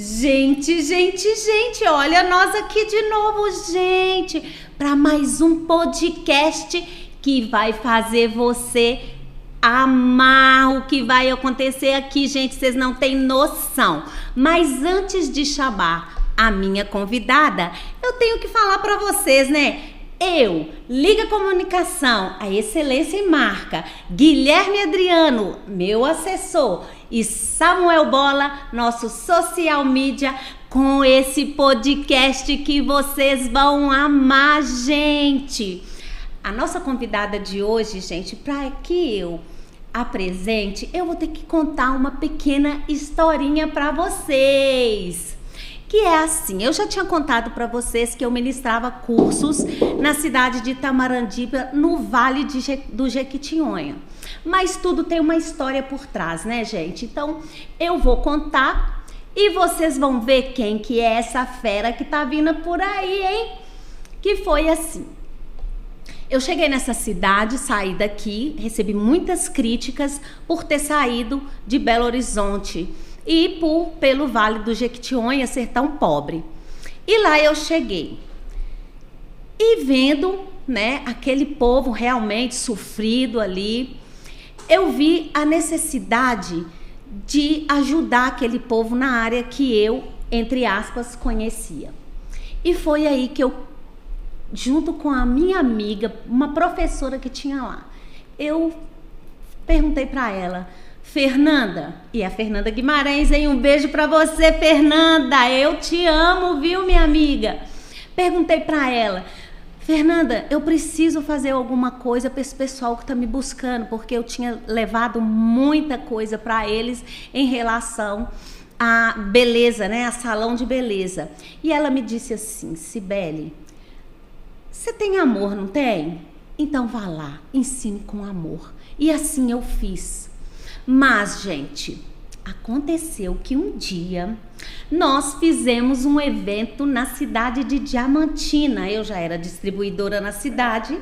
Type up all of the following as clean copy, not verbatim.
Gente, olha nós aqui de novo, gente, para mais um podcast que vai fazer você amar o que vai acontecer aqui, gente, vocês não têm noção. Mas antes de chamar a minha convidada, eu tenho que falar para vocês, né? Liga Comunicação, a excelência em marca, Guilherme Adriano, meu assessor, e Samuel Bola, nosso social media, com esse podcast que vocês vão amar, gente. A nossa convidada de hoje, gente, para que eu apresente, eu vou ter que contar uma pequena historinha para vocês. Que é assim, eu já tinha contado para vocês que eu ministrava cursos na cidade de Itamarandíba, no Vale do Jequitinhonha. Mas tudo tem uma história por trás, né, gente? Então, eu vou contar e vocês vão ver quem que é essa fera que tá vindo por aí, hein? Que foi assim. Eu cheguei nessa cidade, saí daqui, recebi muitas críticas por ter saído de Belo Horizonte e pelo Vale do Jequitinhonha ser tão pobre. E lá eu cheguei. E vendo, né, aquele povo realmente sofrido ali, eu vi a necessidade de ajudar aquele povo na área que eu, entre aspas, conhecia. E foi aí que eu, junto com a minha amiga, uma professora que tinha lá, eu perguntei para ela: Fernanda, e a Fernanda Guimarães, hein? Um beijo pra você, Fernanda, eu te amo, viu, minha amiga? Perguntei pra ela: Fernanda, eu preciso fazer alguma coisa para esse pessoal que tá me buscando, porque eu tinha levado muita coisa para eles em relação à beleza, né, a salão de beleza. E ela me disse assim: Cibele, você tem amor, não tem? Então vá lá, ensine com amor. E assim eu fiz. Mas, gente, aconteceu que um dia nós fizemos um evento na cidade de Diamantina. Eu já era distribuidora na cidade.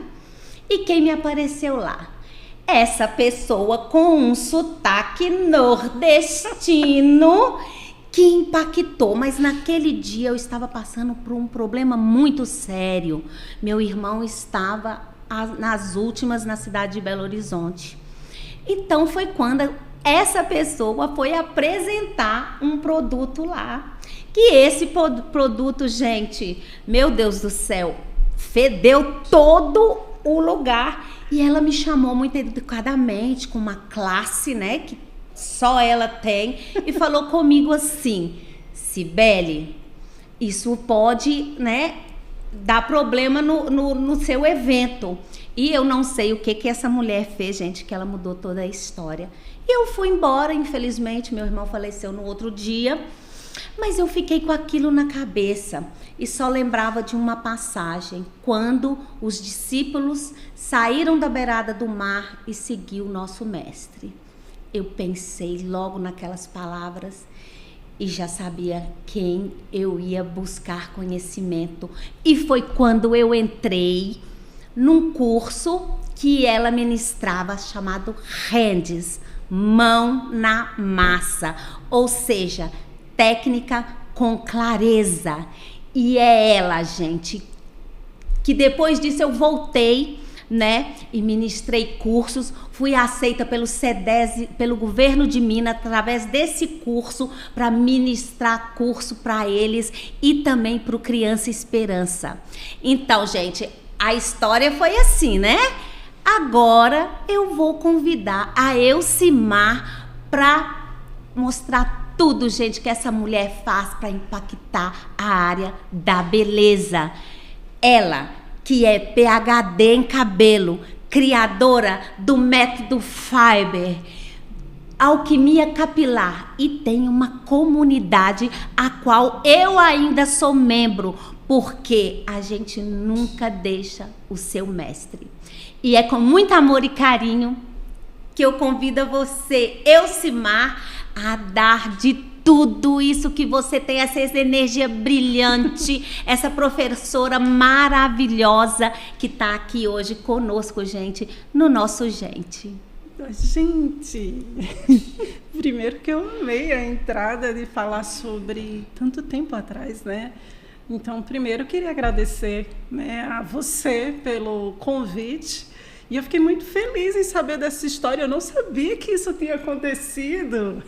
E quem me apareceu lá? Essa pessoa com um sotaque nordestino que impactou. Mas naquele dia eu estava passando por um problema muito sério. Meu irmão estava nas últimas na cidade de Belo Horizonte. Então foi quando essa pessoa foi apresentar um produto lá. Que esse produto, gente, meu Deus do céu, fedeu todo o lugar. E ela me chamou muito educadamente, com uma classe, né, que só ela tem, e falou comigo assim: Cibele, isso pode, né, dar problema no seu evento. E eu não sei o que essa mulher fez, gente, que ela mudou toda a história. E eu fui embora, infelizmente, meu irmão faleceu no outro dia, mas eu fiquei com aquilo na cabeça e só lembrava de uma passagem, quando os discípulos saíram da beirada do mar e seguiu o nosso mestre. Eu pensei logo naquelas palavras e já sabia quem eu ia buscar conhecimento. E foi quando eu entrei num curso que ela ministrava, chamado Hands, mão na massa, ou seja, técnica com clareza. E é ela, gente, que depois disso eu voltei, né, e ministrei cursos, fui aceita pelo SEDESI, pelo governo de Minas, através desse curso, para ministrar curso para eles e também para o Criança Esperança. Então, gente, a história foi assim, né? Agora eu vou convidar a Elcimar para mostrar tudo, gente, que essa mulher faz para impactar a área da beleza. Ela, que é PhD em cabelo, criadora do método Fiber, alquimia capilar, e tem uma comunidade a qual eu ainda sou membro, porque a gente nunca deixa o seu mestre. E é com muito amor e carinho que eu convido você, Elcimar, a dar de tudo isso que você tem, essa energia brilhante, essa professora maravilhosa que está aqui hoje conosco, gente, no nosso Gente. Gente, primeiro que eu amei a entrada de falar sobre tanto tempo atrás, né? Então, primeiro eu queria agradecer, né, a você pelo convite. E eu fiquei muito feliz em saber dessa história. Eu não sabia que isso tinha acontecido.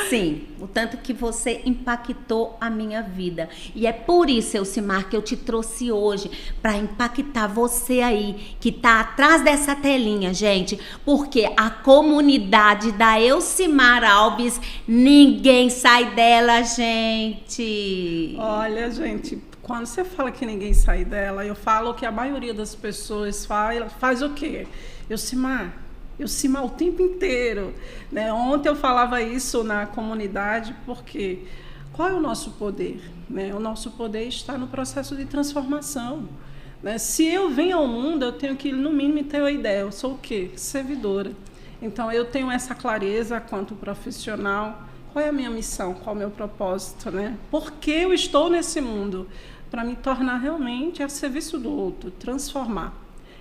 Sim, o tanto que você impactou a minha vida. E é por isso, Elcimar, que eu te trouxe hoje, para impactar você aí, que tá atrás dessa telinha, gente. Porque a comunidade da Elcimar Alves, ninguém sai dela, gente. Olha, gente, quando você fala que ninguém sai dela, eu falo que a maioria das pessoas faz o quê? Elcimar o tempo inteiro, né? Ontem eu falava isso na comunidade, porque qual é o nosso poder? Né? O nosso poder está no processo de transformação. Né? Se eu venho ao mundo, eu tenho que, no mínimo, ter uma ideia. Eu sou o quê? Servidora. Então, eu tenho essa clareza quanto profissional. Qual é a minha missão? Qual é o meu propósito? Né? Por que eu estou nesse mundo? Para me tornar realmente a serviço do outro, transformar.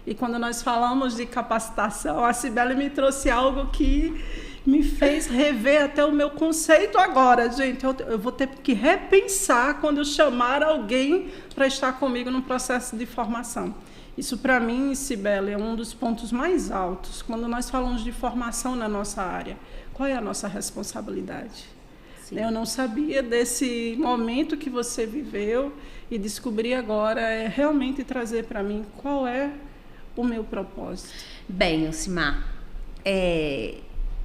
E quando nós falamos de capacitação, a Cibele me trouxe algo que me fez rever até o meu conceito agora. Gente, eu vou ter que repensar quando eu chamar alguém para estar comigo no processo de formação. Isso, para mim, Cibele, é um dos pontos mais altos. Quando nós falamos de formação na nossa área, qual é a nossa responsabilidade? Sim. Eu não sabia desse momento que você viveu e descobri agora realmente trazer para mim qual é o meu propósito. Bem, Elcimar,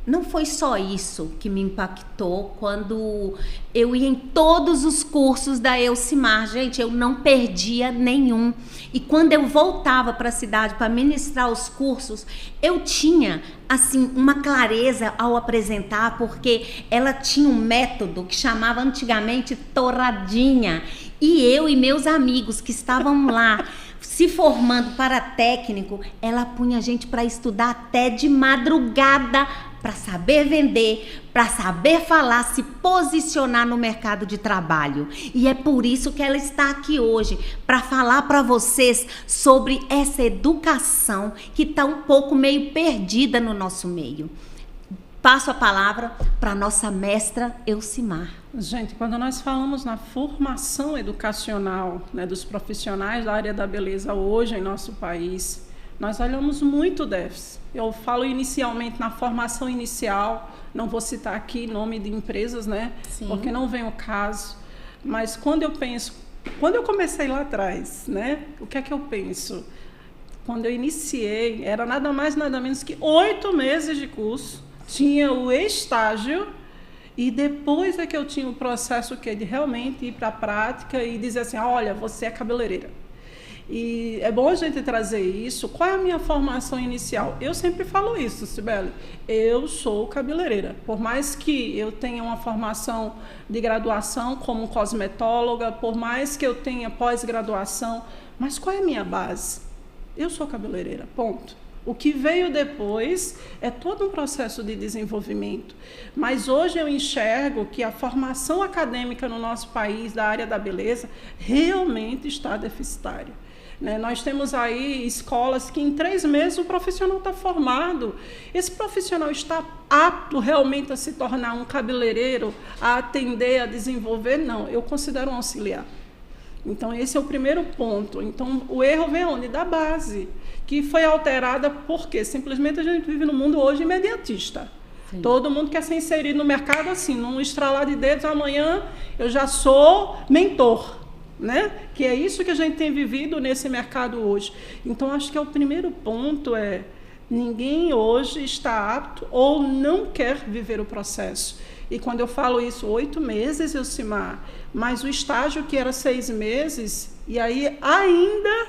não foi só isso que me impactou quando eu ia em todos os cursos da Elcimar. Gente, eu não perdia nenhum. E quando eu voltava para a cidade para ministrar os cursos, eu tinha, assim, uma clareza ao apresentar, porque ela tinha um método que chamava antigamente torradinha. E eu e meus amigos que estavam lá se formando para técnico, ela punha a gente para estudar até de madrugada, para saber vender, para saber falar, se posicionar no mercado de trabalho. E é por isso que ela está aqui hoje, para falar para vocês sobre essa educação que está um pouco meio perdida no nosso meio. Passo a palavra para a nossa mestra Elcimar. Gente, quando nós falamos na formação educacional, né, dos profissionais da área da beleza hoje em nosso país, nós olhamos muito déficit. Eu falo inicialmente na formação inicial, não vou citar aqui nome de empresas, né? Sim. Porque não vem o caso. Mas quando eu comecei lá atrás, né? O que é que eu penso? Quando eu iniciei, era nada mais, nada menos que 8 meses de curso. Tinha o estágio e depois é que eu tinha o processo de realmente ir para a prática e dizer assim, olha, você é cabeleireira. E é bom a gente trazer isso. Qual é a minha formação inicial? Eu sempre falo isso, Cibele. Eu sou cabeleireira. Por mais que eu tenha uma formação de graduação como cosmetóloga, por mais que eu tenha pós-graduação, mas qual é a minha base? Eu sou cabeleireira, ponto. O que veio depois é todo um processo de desenvolvimento. Mas hoje eu enxergo que a formação acadêmica no nosso país, da área da beleza, realmente está deficitária. Né? Nós temos aí escolas que em 3 meses o profissional está formado. Esse profissional está apto realmente a se tornar um cabeleireiro, a atender, a desenvolver? Não, eu considero um auxiliar. Então, esse é o primeiro ponto. Então, o erro vem onde? Da base, que foi alterada porque simplesmente a gente vive num mundo hoje imediatista. Sim. Todo mundo quer ser inserido no mercado assim, num estralar de dedos, amanhã eu já sou mentor, né? Que é isso que a gente tem vivido nesse mercado hoje. Então, acho que o primeiro ponto ninguém hoje está apto ou não quer viver o processo. E quando eu falo isso, 8 meses, Elcimar, mas o estágio que era 6 meses, e aí ainda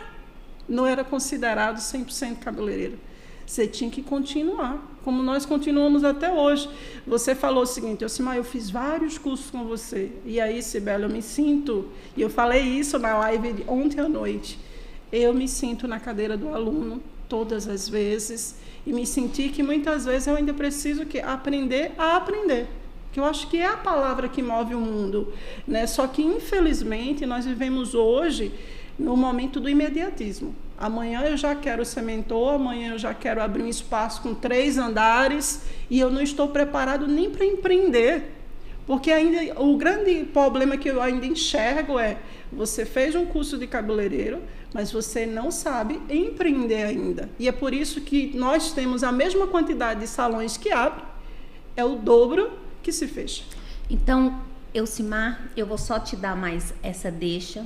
não era considerado 100% cabeleireiro. Você tinha que continuar, como nós continuamos até hoje. Você falou o seguinte, Elcimar, eu fiz vários cursos com você. E aí, Cibele, eu me sinto, e eu falei isso na live de ontem à noite, eu me sinto na cadeira do aluno todas as vezes, e me senti que muitas vezes eu ainda preciso aprender a aprender. Que eu acho que é a palavra que move o mundo, né? Só que, infelizmente, nós vivemos hoje no momento do imediatismo. Amanhã eu já quero ser mentor, amanhã eu já quero abrir um espaço com 3 andares e eu não estou preparado nem para empreender. Porque ainda o grande problema que eu ainda enxergo é, você fez um curso de cabeleireiro, mas você não sabe empreender ainda. E é por isso que nós temos a mesma quantidade de salões que abrem, é o dobro que se fecha. Então, Elcimar, eu vou só te dar mais essa deixa,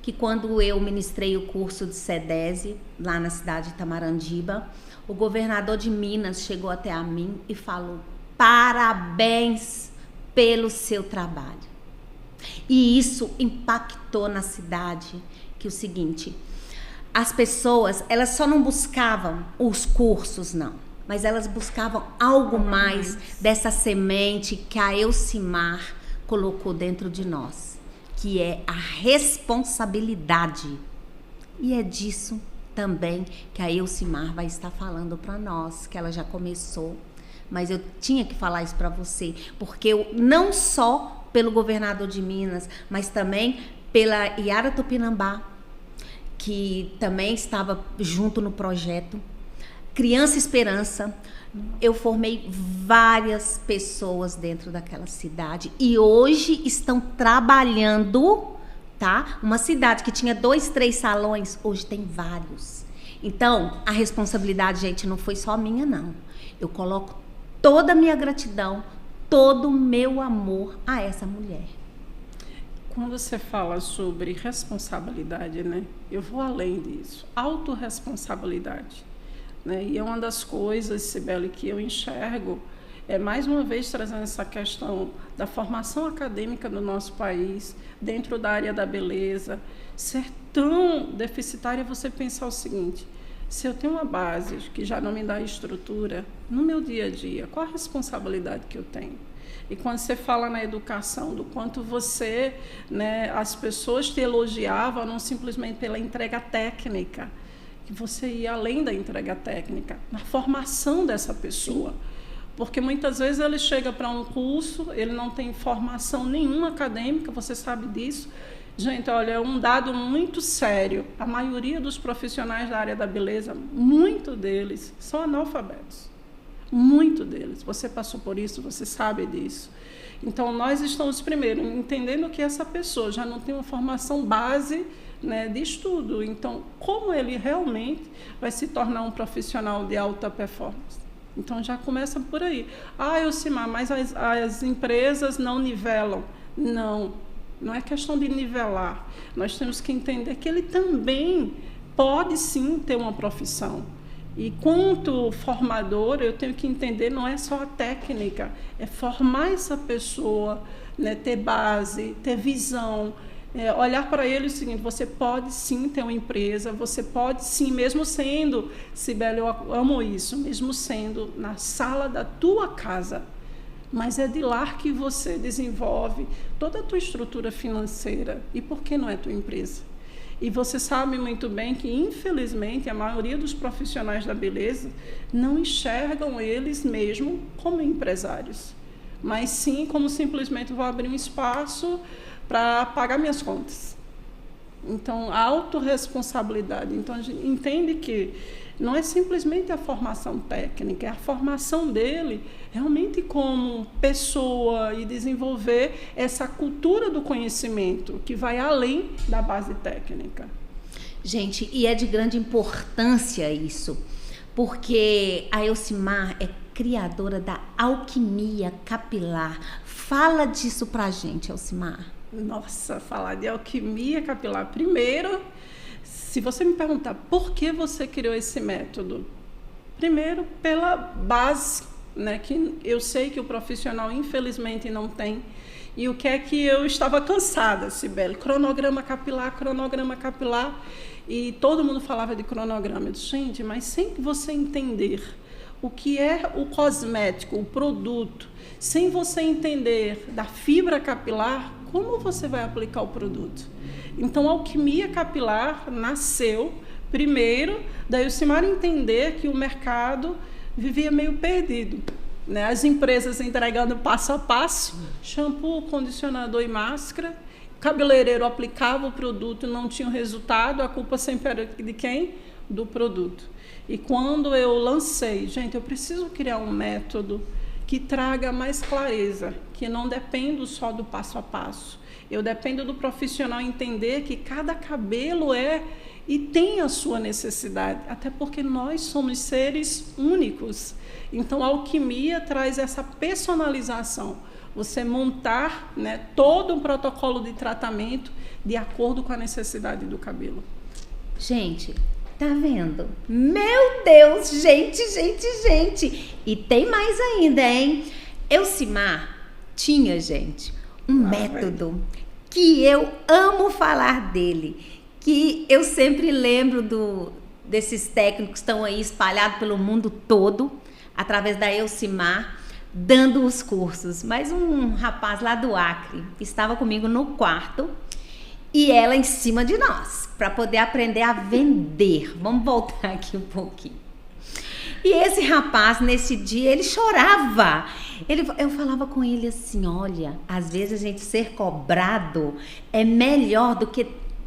que quando eu ministrei o curso de CEDESE, lá na cidade de Tamarandiba, o governador de Minas chegou até a mim e falou: parabéns pelo seu trabalho. E isso impactou na cidade, que é o seguinte, as pessoas, elas só não buscavam os cursos, não, mas elas buscavam algo mais dessa semente que a Elcimar colocou dentro de nós, que é a responsabilidade. E é disso também que a Elcimar vai estar falando para nós, que ela já começou. Mas eu tinha que falar isso para você, porque eu, não só pelo governador de Minas, mas também pela Yara Tupinambá, que também estava junto no projeto, Criança Esperança. Eu formei várias pessoas dentro daquela cidade e hoje estão trabalhando, tá? Uma cidade que tinha 2, 3 salões, hoje tem vários. Então, a responsabilidade, gente, não foi só minha, não. Eu coloco toda a minha gratidão, todo o meu amor a essa mulher. Quando você fala sobre responsabilidade, né, eu vou além disso. Autorresponsabilidade. Né? E é uma das coisas, Cibele, que eu enxergo, mais uma vez trazendo essa questão da formação acadêmica do nosso país, dentro da área da beleza, ser tão deficitária, você pensar o seguinte: se eu tenho uma base que já não me dá estrutura, no meu dia a dia, qual a responsabilidade que eu tenho? E quando você fala na educação, do quanto você, né, as pessoas te elogiavam, não simplesmente pela entrega técnica, que você ia além da entrega técnica, na formação dessa pessoa. Porque muitas vezes ele chega para um curso, ele não tem formação nenhuma acadêmica, você sabe disso. Gente, olha, é um dado muito sério. A maioria dos profissionais da área da beleza, muito deles são analfabetos. Muito deles. Você passou por isso, você sabe disso. Então, nós estamos, primeiro, entendendo que essa pessoa já não tem uma formação base, né, de estudo. Então, como ele realmente vai se tornar um profissional de alta performance? Então, já começa por aí. Ah, Elcimar, mas as empresas não nivelam. Não é questão de nivelar. Nós temos que entender que ele também pode, sim, ter uma profissão. E, quanto formador, eu tenho que entender, não é só a técnica, é formar essa pessoa, né, ter base, ter visão, olhar para ele o seguinte: você pode, sim, ter uma empresa, você pode, sim, mesmo sendo, Cibele, eu amo isso, mesmo sendo na sala da tua casa, mas é de lá que você desenvolve toda a tua estrutura financeira. E por que não é tua empresa? E você sabe muito bem que, infelizmente, a maioria dos profissionais da beleza não enxergam eles mesmos como empresários, mas sim como simplesmente vou abrir um espaço para pagar minhas contas. Então, a autorresponsabilidade. Então, a gente entende que não é simplesmente a formação técnica, é a formação dele realmente como pessoa e desenvolver essa cultura do conhecimento que vai além da base técnica. Gente, e é de grande importância isso, porque a Elcimar é criadora da alquimia capilar. Fala disso pra gente, Elcimar. Nossa, falar de alquimia capilar. Primeiro, se você me perguntar por que você criou esse método, primeiro pela base, né, que eu sei que o profissional infelizmente não tem. E o que é que eu estava cansada, Cibele? Cronograma capilar, e todo mundo falava de cronograma. Eu disse: gente, mas sem você entender o que é o cosmético, o produto, sem você entender da fibra capilar, como você vai aplicar o produto? Então, a alquimia capilar nasceu, primeiro, da Elcimar entender que o mercado vivia meio perdido, né? As empresas entregando passo a passo, shampoo, condicionador e máscara, o cabeleireiro aplicava o produto, não tinha o resultado, a culpa sempre era de quem? do produto. E quando eu lancei, gente, eu preciso criar um método que traga mais clareza, que não dependa só do passo a passo. Eu dependo do profissional entender que cada cabelo é e tem a sua necessidade, até porque nós somos seres únicos. Então, a alquimia traz essa personalização. Você montar, né, todo um protocolo de tratamento de acordo com a necessidade do cabelo. Gente, tá vendo? Meu Deus, gente. E tem mais ainda, hein? Elcimar tinha, gente, um método que eu amo falar dele, que eu sempre lembro desses técnicos que estão aí espalhados pelo mundo todo, através da Elcimar, dando os cursos. Mas um rapaz lá do Acre estava comigo no quarto e ela em cima de nós, para poder aprender a vender. Vamos voltar aqui um pouquinho. E esse rapaz, nesse dia, ele chorava. Eu falava com ele assim, olha, às vezes a gente ser cobrado é melhor do que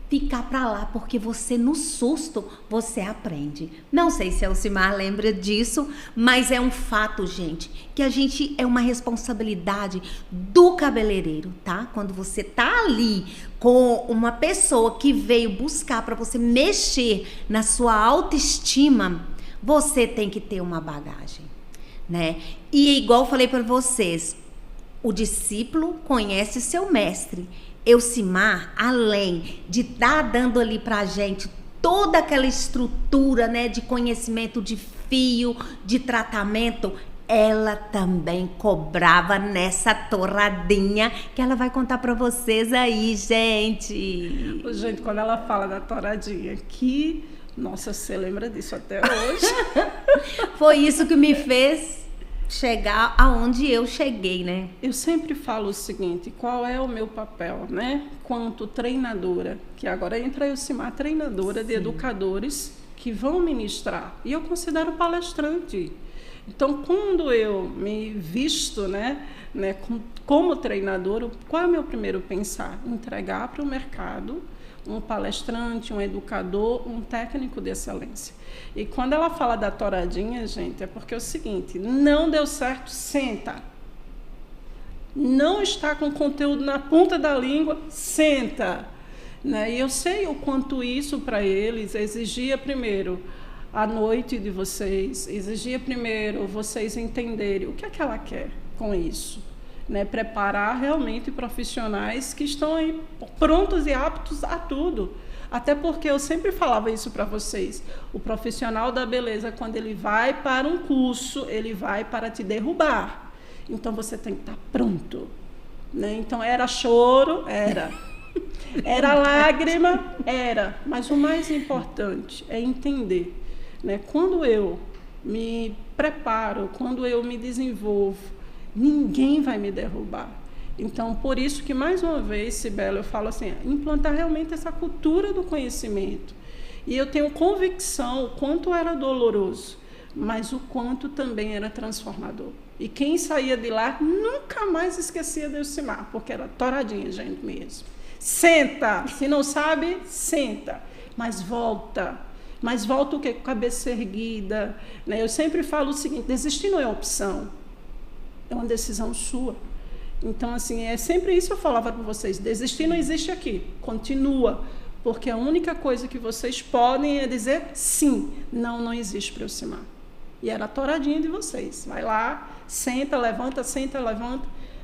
ficar para lá, porque você, no susto, você aprende. Não sei se a Elcimar lembra disso, mas é um fato, gente, que a gente é uma responsabilidade do cabeleireiro, tá? Quando você tá ali com uma pessoa que veio buscar para você mexer na sua autoestima, você tem que ter uma bagagem, né? E igual eu falei para vocês, o discípulo conhece seu mestre. Elcimar, além de estar dando ali pra gente toda aquela estrutura, né, de conhecimento de fio, de tratamento, ela também cobrava nessa torradinha que ela vai contar pra vocês aí, gente. Gente, quando ela fala da torradinha, nossa, você lembra disso até hoje? Foi isso que me fez chegar aonde eu cheguei, né? Eu sempre falo o seguinte, qual é o meu papel, né? Quanto treinadora, que agora entra a Elcimar, treinadora de educadores que vão ministrar. E eu considero palestrante. Então, quando eu me visto, né, como treinadora, qual é o meu primeiro pensar? Entregar para o mercado um palestrante, um educador, um técnico de excelência. E quando ela fala da toradinha, gente, é porque é o seguinte, não deu certo, senta. Não está com conteúdo na ponta da língua, senta. Né? E eu sei o quanto isso para eles exigia primeiro a noite de vocês, exigia primeiro vocês entenderem o que é que ela quer com isso. Né, preparar realmente profissionais que estão aí prontos e aptos a tudo. Até porque eu sempre falava isso para vocês. O profissional da beleza, quando ele vai para um curso, ele vai para te derrubar. Então, você tem que estar pronto. Né? Então, era choro? Era. Era lágrima? Era. Mas o mais importante é entender. Né? Quando eu me preparo, quando eu me desenvolvo, ninguém vai me derrubar. Então, por isso que, mais uma vez, Cibele, eu falo assim, implantar realmente essa cultura do conhecimento. E eu tenho convicção o quanto era doloroso, mas o quanto também era transformador. E quem saía de lá nunca mais esquecia de Elcimar, porque era toradinha, gente, mesmo. Senta! Se não sabe, senta. Mas volta. Mas volta o quê? Com a cabeça erguida. Né? Eu sempre falo o seguinte, desistir não é opção. É uma decisão sua. Então, assim, é sempre isso que eu falava para vocês. Desistir não existe aqui. Continua. Porque a única coisa que vocês podem é dizer sim. Não existe para Elcimar. E era a toradinha de vocês. Vai lá, senta, levanta.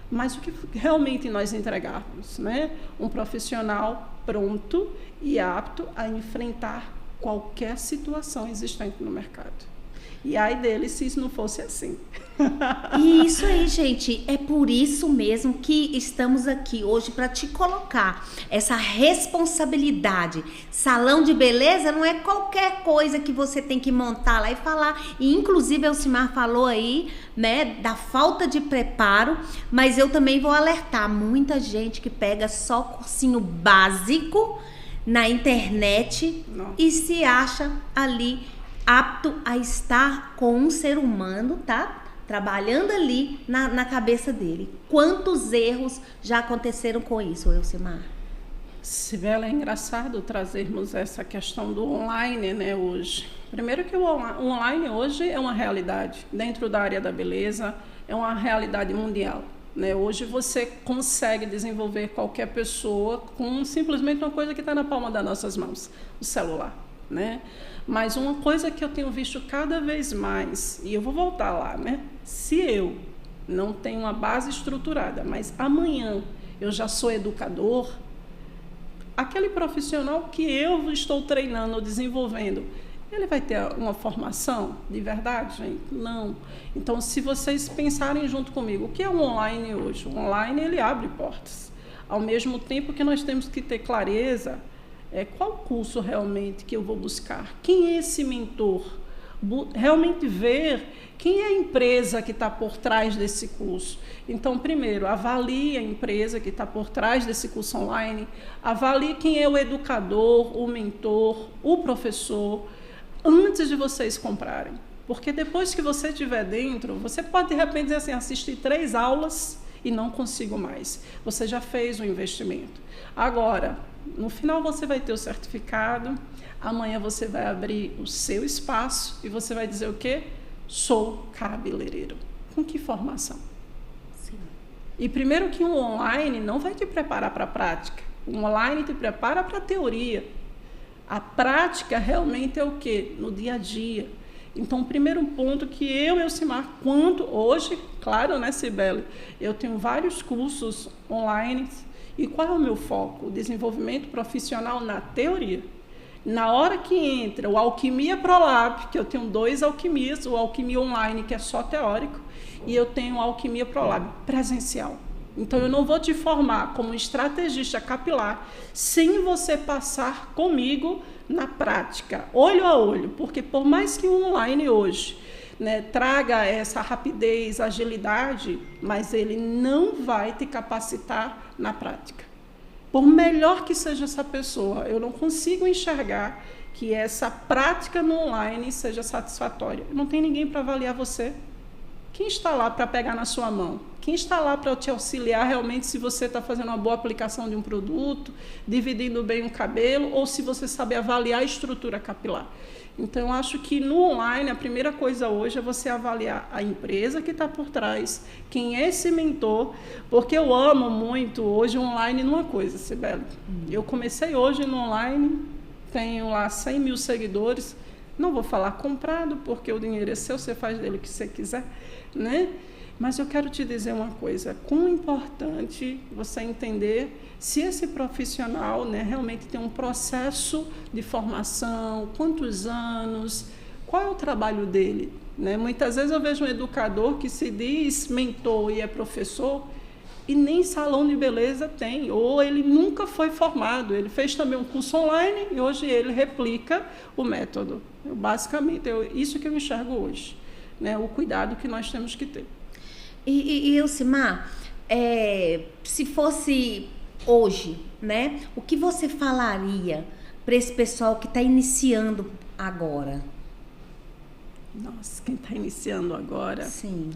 Mas o que realmente nós entregávamos, né? Um profissional pronto e apto a enfrentar qualquer situação existente no mercado. E ai dele se isso não fosse assim. E isso aí, gente, é por isso mesmo que estamos aqui hoje para te colocar essa responsabilidade. Salão de beleza não é qualquer coisa que você tem que montar lá e falar. E inclusive a Elcimar falou aí, né, da falta de preparo, mas eu também vou alertar muita gente que pega só cursinho básico na internet e se acha ali apto a estar com um ser humano, tá? Trabalhando ali na cabeça dele. Quantos erros já aconteceram com isso, Elcimar? Sibeli, é engraçado trazermos essa questão do online, né, hoje. Primeiro que o online hoje é uma realidade. Dentro da área da beleza, é uma realidade mundial. Né? Hoje você consegue desenvolver qualquer pessoa com simplesmente uma coisa que está na palma das nossas mãos, o celular. Né? Mas uma coisa que eu tenho visto cada vez mais, e eu vou voltar lá, né? Se eu não tenho uma base estruturada, mas amanhã eu já sou educador, aquele profissional que eu estou treinando, desenvolvendo, ele vai ter uma formação de verdade, gente? Não. Então, se vocês pensarem junto comigo, o que é o online hoje? O online, ele abre portas. Ao mesmo tempo que nós temos que ter clareza, qual curso realmente que eu vou buscar? Quem é esse mentor? Realmente ver quem é a empresa que está por trás desse curso. Então, primeiro, avalie a empresa que está por trás desse curso online, avalie quem é o educador, o mentor, o professor, antes de vocês comprarem. Porque depois que você estiver dentro, você pode, de repente, dizer assim, assistir 3 aulas e não consigo mais. Você já fez o investimento. Agora, no final você vai ter o certificado, amanhã você vai abrir o seu espaço e você vai dizer o quê? Sou cabeleireiro. Com que formação? Sim. E primeiro que um online não vai te preparar para a prática. Um online te prepara para a teoria. A prática realmente é o quê? No dia a dia. Então, o primeiro ponto que eu, Elcimar, quanto hoje, claro, né, Sibeli? Eu tenho vários cursos online. E qual é o meu foco? O desenvolvimento profissional na teoria. Na hora que entra o Alquimia ProLab, que eu tenho 2 alquimias, o Alquimia Online, que é só teórico, e eu tenho o Alquimia ProLab presencial. Então, eu não vou te formar como estrategista capilar sem você passar comigo na prática, olho a olho, porque por mais que o online hoje, né, traga essa rapidez, agilidade, mas ele não vai te capacitar na prática. Por melhor que seja essa pessoa, eu não consigo enxergar que essa prática no online seja satisfatória. Não tem ninguém para avaliar você. Quem está lá para pegar na sua mão? Quem está lá para te auxiliar realmente se você está fazendo uma boa aplicação de um produto, dividindo bem o cabelo, ou se você sabe avaliar a estrutura capilar? Então, eu acho que no online, a primeira coisa hoje é você avaliar a empresa que está por trás, quem é esse mentor, porque eu amo muito hoje online numa coisa, Sibeli. Eu comecei hoje no online, tenho lá 100 mil seguidores, não vou falar comprado, porque o dinheiro é seu, você faz dele o que você quiser, né? Mas eu quero te dizer uma coisa, quão importante você entender se esse profissional, né, realmente tem um processo de formação, quantos anos, qual é o trabalho dele, né? Muitas vezes eu vejo um educador que se diz mentor e é professor e nem salão de beleza tem, ou ele nunca foi formado, ele fez também um curso online e hoje ele replica o método. Basicamente, isso que eu enxergo hoje, né? O cuidado que nós temos que ter. E Elcimar, se fosse hoje, né, o que você falaria para esse pessoal que está iniciando agora? Nossa, quem está iniciando agora? Sim.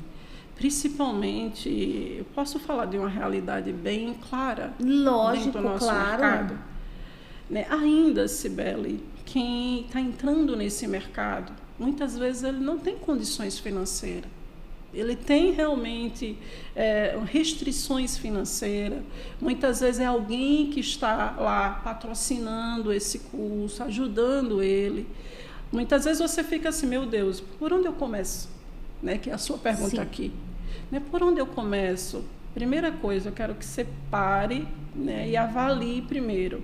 Principalmente, eu posso falar de uma realidade bem clara. Lógico, do nosso claro. mercado. Né? Ainda, Sibeli, quem está entrando nesse mercado, muitas vezes ele não tem condições financeiras. Ele tem realmente restrições financeiras. Muitas vezes é alguém que está lá patrocinando esse curso, ajudando ele. Muitas vezes você fica assim, meu Deus, por onde eu começo? Né, que é a sua pergunta. Sim. Aqui. Né, por onde eu começo? Primeira coisa, eu quero que você pare, né, e avalie primeiro.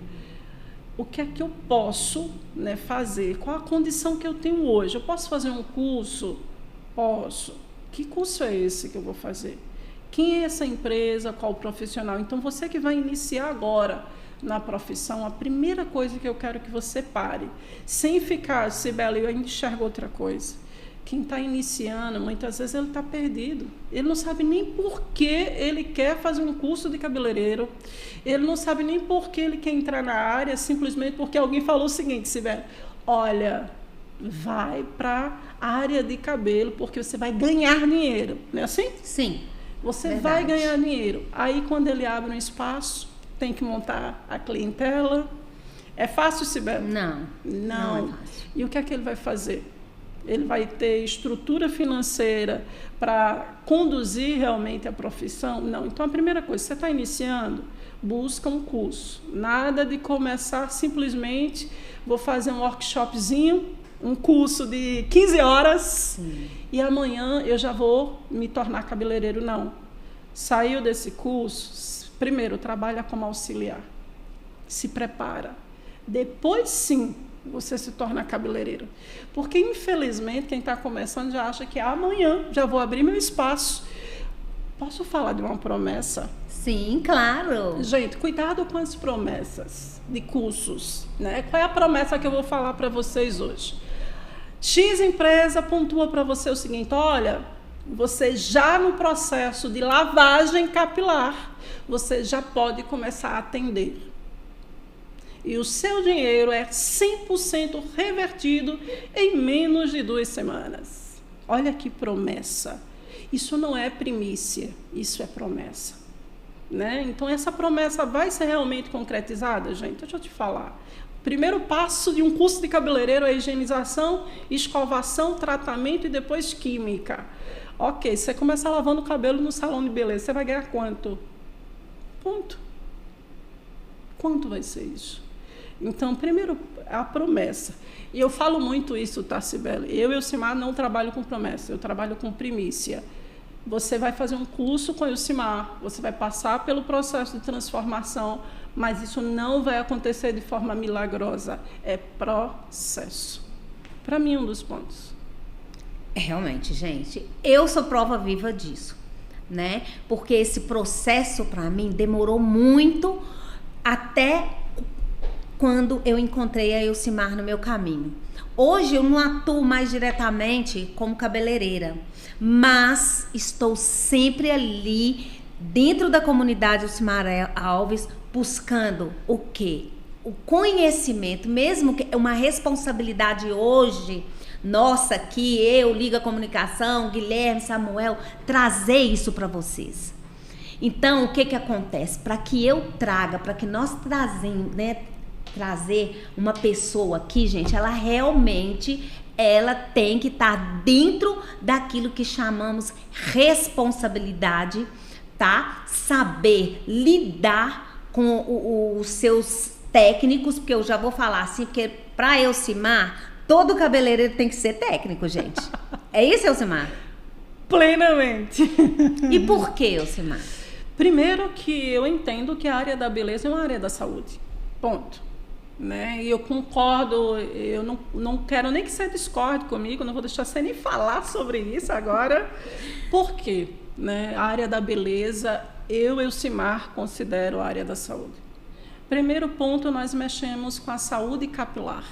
O que é que eu posso, né, fazer? Qual a condição que eu tenho hoje? Eu posso fazer um curso? Posso. Que curso é esse que eu vou fazer? Quem é essa empresa? Qual o profissional? Então, você que vai iniciar agora na profissão, a primeira coisa que eu quero que você pare, sem ficar, Sibeli, eu enxergo outra coisa. Quem está iniciando, muitas vezes ele está perdido. Ele não sabe nem por que ele quer fazer um curso de cabeleireiro. Ele não sabe nem por que ele quer entrar na área, simplesmente porque alguém falou o seguinte, Sibeli, olha, vai para a área de cabelo, porque você vai ganhar dinheiro. Não é assim? Sim. Você verdade. Vai ganhar dinheiro. Aí, quando ele abre um espaço, tem que montar a clientela. É fácil, Sibeli? Não é fácil. E o que é que ele vai fazer? Ele vai ter estrutura financeira para conduzir realmente a profissão? Não. Então, a primeira coisa, você está iniciando, busca um curso. Nada de começar simplesmente, vou fazer um workshopzinho, um curso de 15 horas, sim, e amanhã eu já vou me tornar cabeleireiro. Não. Saiu desse curso, primeiro, trabalha como auxiliar. Se prepara. Depois, sim, você se torna cabeleireiro. Porque, infelizmente, quem está começando já acha que amanhã já vou abrir meu espaço. Posso falar de uma promessa? Sim, claro. Gente, cuidado com as promessas de cursos, né? Qual é a promessa que eu vou falar para vocês hoje? X empresa pontua para você o seguinte: olha, você já no processo de lavagem capilar, você já pode começar a atender. E o seu dinheiro é 100% revertido em menos de 2 semanas. Olha que promessa. Isso não é primícia, isso é promessa. Né? Então, essa promessa vai ser realmente concretizada, gente? Deixa eu te falar. O primeiro passo de um curso de cabeleireiro é higienização, escovação, tratamento e depois química. Ok, você começa lavando o cabelo no salão de beleza, você vai ganhar quanto? Ponto. Quanto vai ser isso? Então, primeiro, a promessa. E eu falo muito isso, tá, Sibeli? Eu e o Elcimar não trabalho com promessa, eu trabalho com primícia. Você vai fazer um curso com o Elcimar, você vai passar pelo processo de transformação, mas isso não vai acontecer de forma milagrosa. É processo. Para mim, um dos pontos. Realmente, gente, eu sou prova viva disso, né? Porque esse processo, para mim, demorou muito até quando eu encontrei a Elcimar no meu caminho. Hoje eu não atuo mais diretamente como cabeleireira, mas estou sempre ali dentro da comunidade Elcimar Alves, buscando o quê? O conhecimento, mesmo que é uma responsabilidade hoje nossa aqui, eu, Liga Comunicação, Guilherme, Samuel, trazer isso para vocês. Então, o que acontece? Para que eu traga, para que nós trazemos, né, trazer uma pessoa aqui, gente, ela tem que estar dentro daquilo que chamamos responsabilidade, tá? Saber lidar com os seus técnicos, porque eu já vou falar assim, porque para Elcimar, todo cabeleireiro tem que ser técnico, gente. É isso, Elcimar? Plenamente. E por que, Elcimar? Primeiro que eu entendo que a área da beleza é uma área da saúde. Ponto. Né? E eu concordo, eu não quero nem que você discorde comigo, não vou deixar você nem falar sobre isso agora. Por quê? Né? A área da beleza, eu, Elcimar, considero a área da saúde. Primeiro ponto, nós mexemos com a saúde capilar.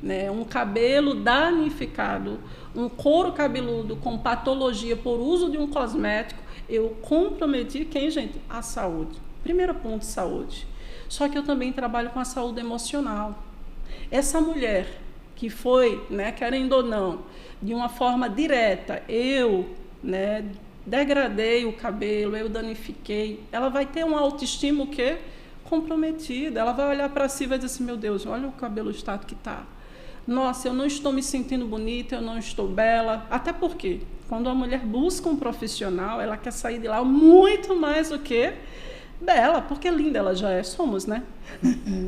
Né? Um cabelo danificado, um couro cabeludo com patologia por uso de um cosmético, eu comprometi quem, gente? A saúde. Primeiro ponto, saúde. Só que eu também trabalho com a saúde emocional. Essa mulher que foi, né, querendo ou não, de uma forma direta, eu, né, degradei o cabelo, eu danifiquei, ela vai ter uma autoestima o quê? Comprometida. Ela vai olhar para si e vai dizer assim, meu Deus, olha o cabelo, o estado que está. Nossa, eu não estou me sentindo bonita, eu não estou bela. Até porque, quando a mulher busca um profissional, ela quer sair de lá muito mais do que bela, porque linda ela já é. Somos, né?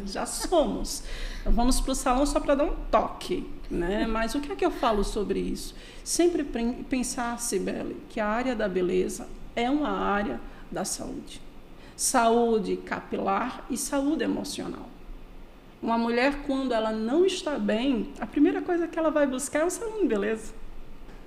Já somos. Então, vamos para o salão só para dar um toque, né? Mas o que é que eu falo sobre isso? Sempre pensar, Sibeli, que a área da beleza é uma área da saúde. Saúde capilar e saúde emocional. Uma mulher, quando ela não está bem, a primeira coisa que ela vai buscar é o salão de beleza.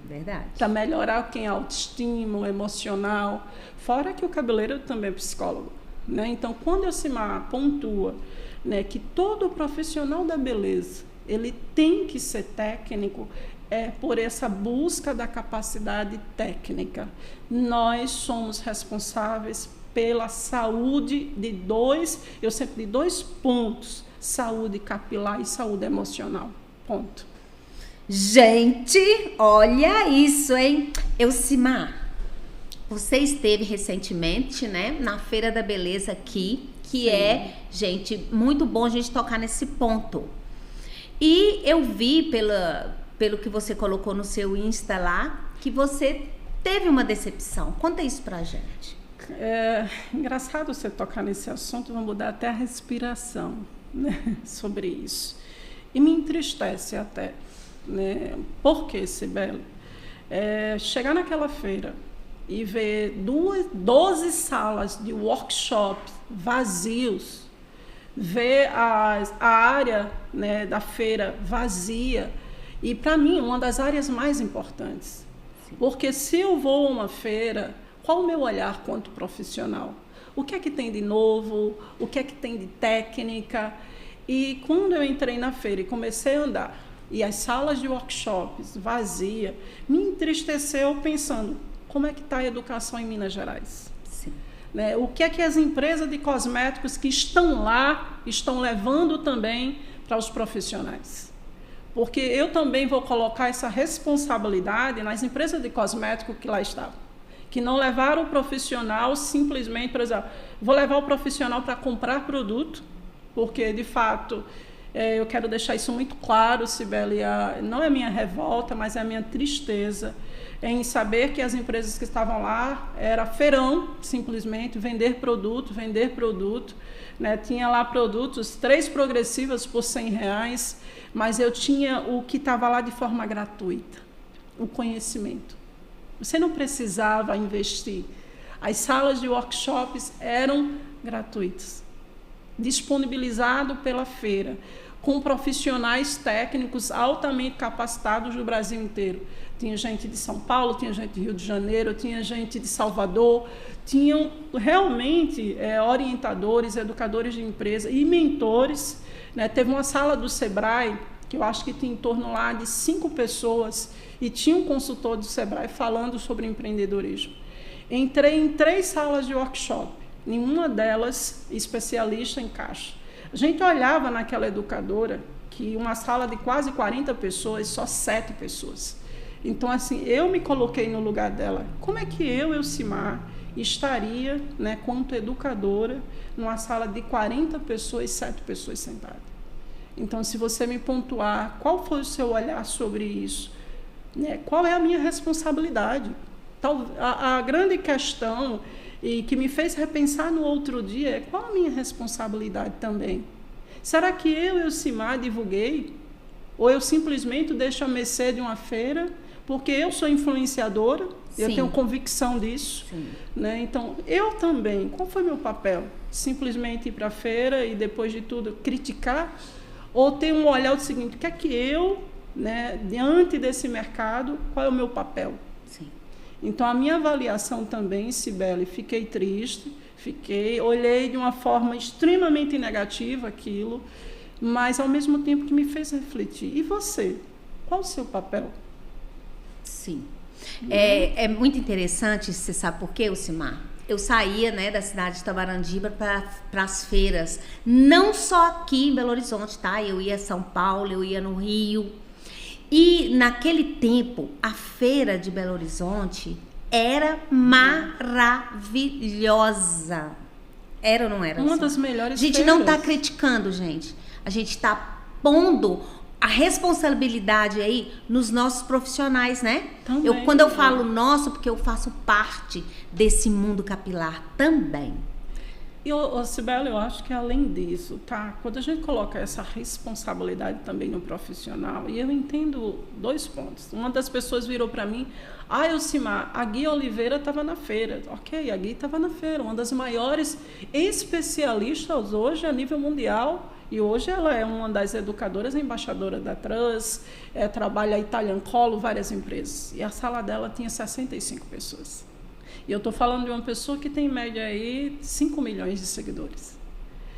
Verdade. Para melhorar quem é autoestima, o emocional. Fora que o cabeleireiro também é psicólogo. Né? Então, quando a Elcimar pontua, né, que todo profissional da beleza ele tem que ser técnico, é por essa busca da capacidade técnica. Nós somos responsáveis pela saúde de dois pontos: saúde capilar e saúde emocional. Ponto. Gente, olha isso, hein? Elcimar, Você esteve recentemente, né, na Feira da Beleza aqui, que é, gente, muito bom a gente tocar nesse ponto. E eu vi pelo que você colocou no seu Insta lá, que você teve uma decepção. Conta isso pra gente. É engraçado você tocar nesse assunto, vou mudar até a respiração, né, sobre isso. E me entristece até, né? Por quê, Cibele? Chegar naquela feira e ver 12 salas de workshop vazios, ver a área, né, da feira vazia, e para mim uma das áreas mais importantes. Sim. Porque se eu vou a uma feira, qual o meu olhar quanto profissional? O que é que tem de novo? O que é que tem de técnica? E quando eu entrei na feira e comecei a andar, e as salas de workshops vazias, me entristeceu pensando, como é que está a educação em Minas Gerais? Sim. Né? O que é que as empresas de cosméticos que estão lá estão levando também para os profissionais? Porque eu também vou colocar essa responsabilidade nas empresas de cosméticos que lá estavam, que não levaram o profissional simplesmente, por exemplo, vou levar o profissional para comprar produto, porque, de fato, eu quero deixar isso muito claro, Cibele, não é minha revolta, mas é a minha tristeza em saber que as empresas que estavam lá era feirão, simplesmente, vender produto, né? Tinha lá produtos, 3 progressivas por R$100, mas eu tinha o que estava lá de forma gratuita, o conhecimento. Você não precisava investir. As salas de workshops eram gratuitas, disponibilizado pela feira, com profissionais técnicos altamente capacitados do Brasil inteiro. Tinha gente de São Paulo, tinha gente de Rio de Janeiro, tinha gente de Salvador, tinham realmente orientadores, educadores de empresa e mentores, né? Teve uma sala do Sebrae, que eu acho que tinha em torno lá de 5 pessoas, e tinha um consultor do Sebrae falando sobre empreendedorismo. Entrei em 3 salas de workshop, nenhuma delas especialista em caixa. A gente olhava naquela educadora, que uma sala de quase 40 pessoas, só 7 pessoas. Então, assim, eu me coloquei no lugar dela. Como é que eu, Elcimar, estaria, né, quanto educadora, numa sala de 40 pessoas, 7 pessoas sentadas? Então, se você me pontuar, qual foi o seu olhar sobre isso? Né? Qual é a minha responsabilidade? A grande questão e que me fez repensar no outro dia é qual a minha responsabilidade também? Será que eu, Elcimar, divulguei? Ou eu simplesmente deixo a mercê de uma feira, porque eu sou influenciadora, Sim. Eu tenho convicção disso. Né? Então, eu também, qual foi meu papel? Simplesmente ir para a feira e, depois de tudo, criticar? Ou ter um olhar do seguinte, o que é que eu, né, diante desse mercado, qual é o meu papel? Sim. Então, a minha avaliação também, Cibele, fiquei triste, olhei de uma forma extremamente negativa aquilo, mas, ao mesmo tempo, que me fez refletir. E você? Qual o seu papel? Sim. É muito interessante, você sabe por quê, Elcimar? Eu saía, né, da cidade de Itabarandiba para as feiras, não só aqui em Belo Horizonte, tá? Eu ia a São Paulo, eu ia no Rio. E naquele tempo, a feira de Belo Horizonte era maravilhosa. Era ou não era? Uma assim? das melhores feiras. A gente não está criticando, gente. A gente está pondo a responsabilidade aí nos nossos profissionais, né? Também, quando eu falo nosso, porque eu faço parte desse mundo capilar também. E, Cibele, eu acho que além disso, tá? Quando a gente coloca essa responsabilidade também no profissional, e eu entendo 2 pontos. Uma das pessoas virou para mim, Elcimar, a Gui Oliveira estava na feira. Ok, a Gui estava na feira, uma das maiores especialistas hoje a nível mundial. E hoje ela é uma das educadoras, embaixadora da Trans, trabalha a Italian Colo, várias empresas. E a sala dela tinha 65 pessoas. E eu estou falando de uma pessoa que tem em média aí 5 milhões de seguidores.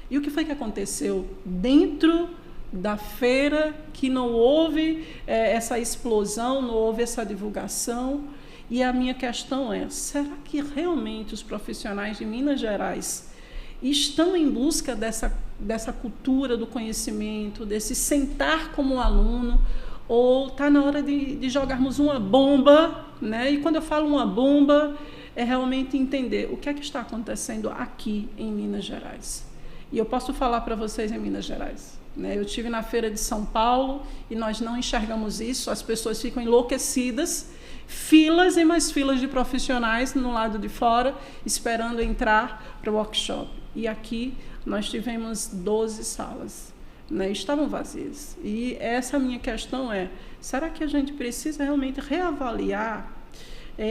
E o que foi que aconteceu dentro da feira que não houve essa explosão, não houve essa divulgação? E a minha questão é, será que realmente os profissionais de Minas Gerais estão em busca dessa cultura do conhecimento, desse sentar como aluno, ou está na hora de jogarmos uma bomba, né? E quando eu falo uma bomba, é realmente entender o que é que está acontecendo aqui em Minas Gerais. E eu posso falar para vocês em Minas Gerais, né? Eu estive na Feira de São Paulo e nós não enxergamos isso, as pessoas ficam enlouquecidas, filas e mais filas de profissionais no lado de fora, esperando entrar para o workshop. E aqui nós tivemos 12 salas, né? Estavam vazias. E essa minha questão é, será que a gente precisa realmente reavaliar